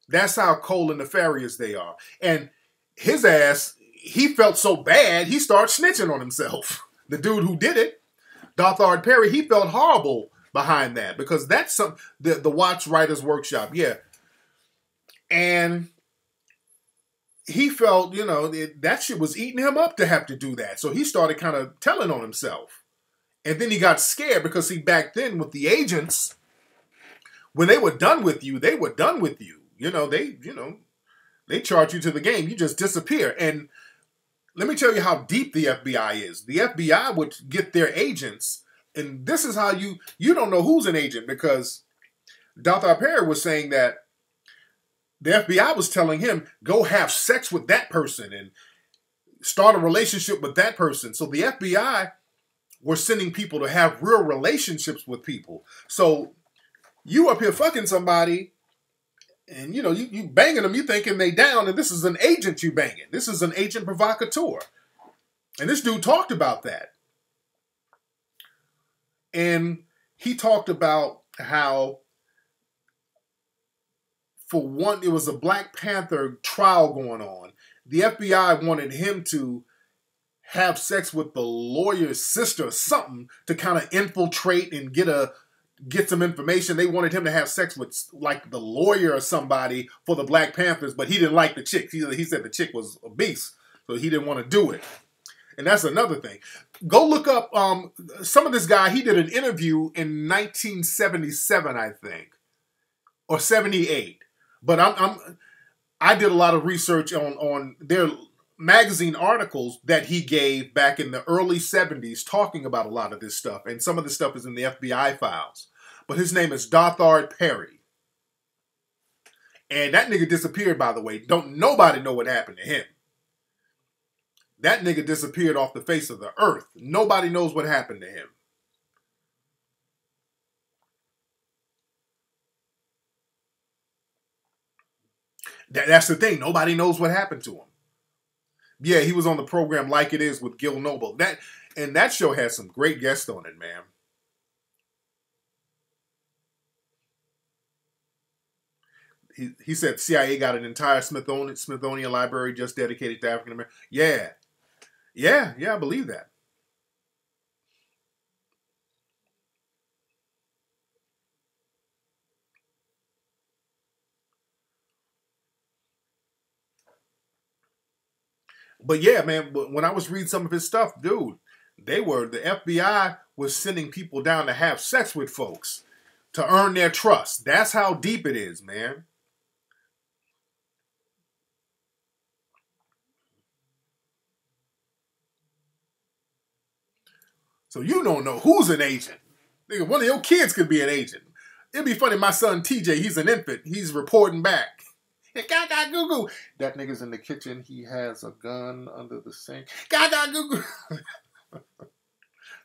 C: That's how cold and nefarious they are. And his ass, he felt so bad, he started snitching on himself. The dude who did it, Dothard Perry, he felt horrible behind that, because that's the Watts Writers Workshop, yeah. And he felt, that shit was eating him up to have to do that. So he started kind of telling on himself. And then he got scared, because back then with the agents, when they were done with you, they were done with you. They charge you to the game. You just disappear. And let me tell you how deep the FBI is. The FBI would get their agents, and this is how you don't know who's an agent, because Dothard Perry was saying that the FBI was telling him, go have sex with that person and start a relationship with that person. So the FBI were sending people to have real relationships with people. So you up here fucking somebody, and you banging them, you thinking they down, and this is an agent you banging. This is an agent provocateur. And this dude talked about that. And he talked about how, for one, it was a Black Panther trial going on. The FBI wanted him to have sex with the lawyer's sister or something to kind of infiltrate and get some information. They wanted him to have sex with like the lawyer or somebody for the Black Panthers, but he didn't like the chick. He said the chick was a beast, so he didn't want to do it. And that's another thing. Go look up some of this guy. He did an interview in 1977, I think, or 78. But I did a lot of research on their magazine articles that he gave back in the early 70s talking about a lot of this stuff. And some of the stuff is in the FBI files. But his name is Dothard Perry. And that nigga disappeared, by the way. Don't nobody know what happened to him. That nigga disappeared off the face of the earth. Nobody knows what happened to him. That's the thing. Nobody knows what happened to him. Yeah, he was on the program Like It Is with Gil Noble. That show had some great guests on it, man. He said CIA got an entire Smithsonian library just dedicated to African Americans. Yeah, I believe that. But yeah, man, when I was reading some of his stuff, dude, the FBI was sending people down to have sex with folks to earn their trust. That's how deep it is, man. So you don't know who's an agent. Nigga, one of your kids could be an agent. It'd be funny, my son TJ, he's an infant. He's reporting back. Gaga goo goo. That nigga's in the kitchen. He has a gun under the sink. Gaga goo goo.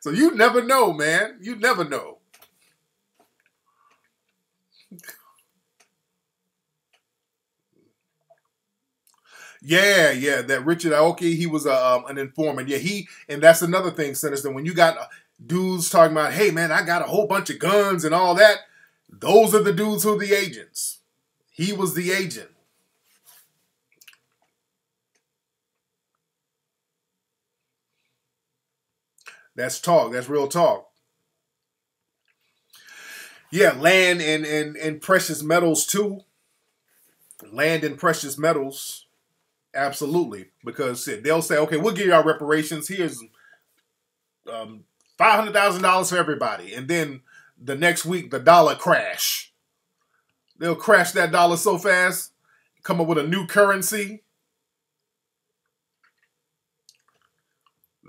C: So you never know, man. You never know. Yeah. That Richard Aoki, he was an informant. Yeah, and that's another thing, Sinister. When you got dudes talking about, hey, man, I got a whole bunch of guns and all that, those are the dudes who are the agents. He was the agent. That's talk. That's real talk. Yeah, land and precious metals too. Land and precious metals, absolutely. Because they'll say, okay, we'll give you our reparations. Here's $500,000 for everybody. And then the next week, the dollar crash. They'll crash that dollar so fast, come up with a new currency.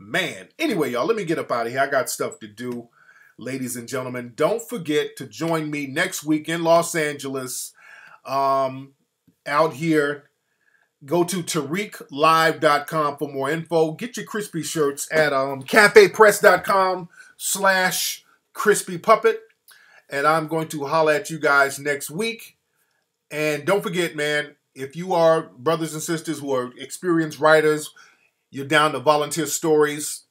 C: Man, anyway, y'all, let me get up out of here. I got stuff to do. Ladies and gentlemen, don't forget to join me next week in Los Angeles. Out here, go to TariqLive.com for more info. Get your crispy shirts at cafepress.com/crispypuppet. And I'm going to holler at you guys next week. And don't forget, man, if you are brothers and sisters who are experienced writers, you're down to volunteer stories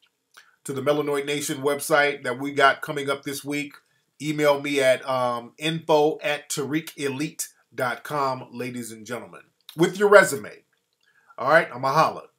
C: to the Melanoid Nation website that we got coming up this week. Email me at info@TariqElite.com, ladies and gentlemen, with your resume. All right, I'm a holla.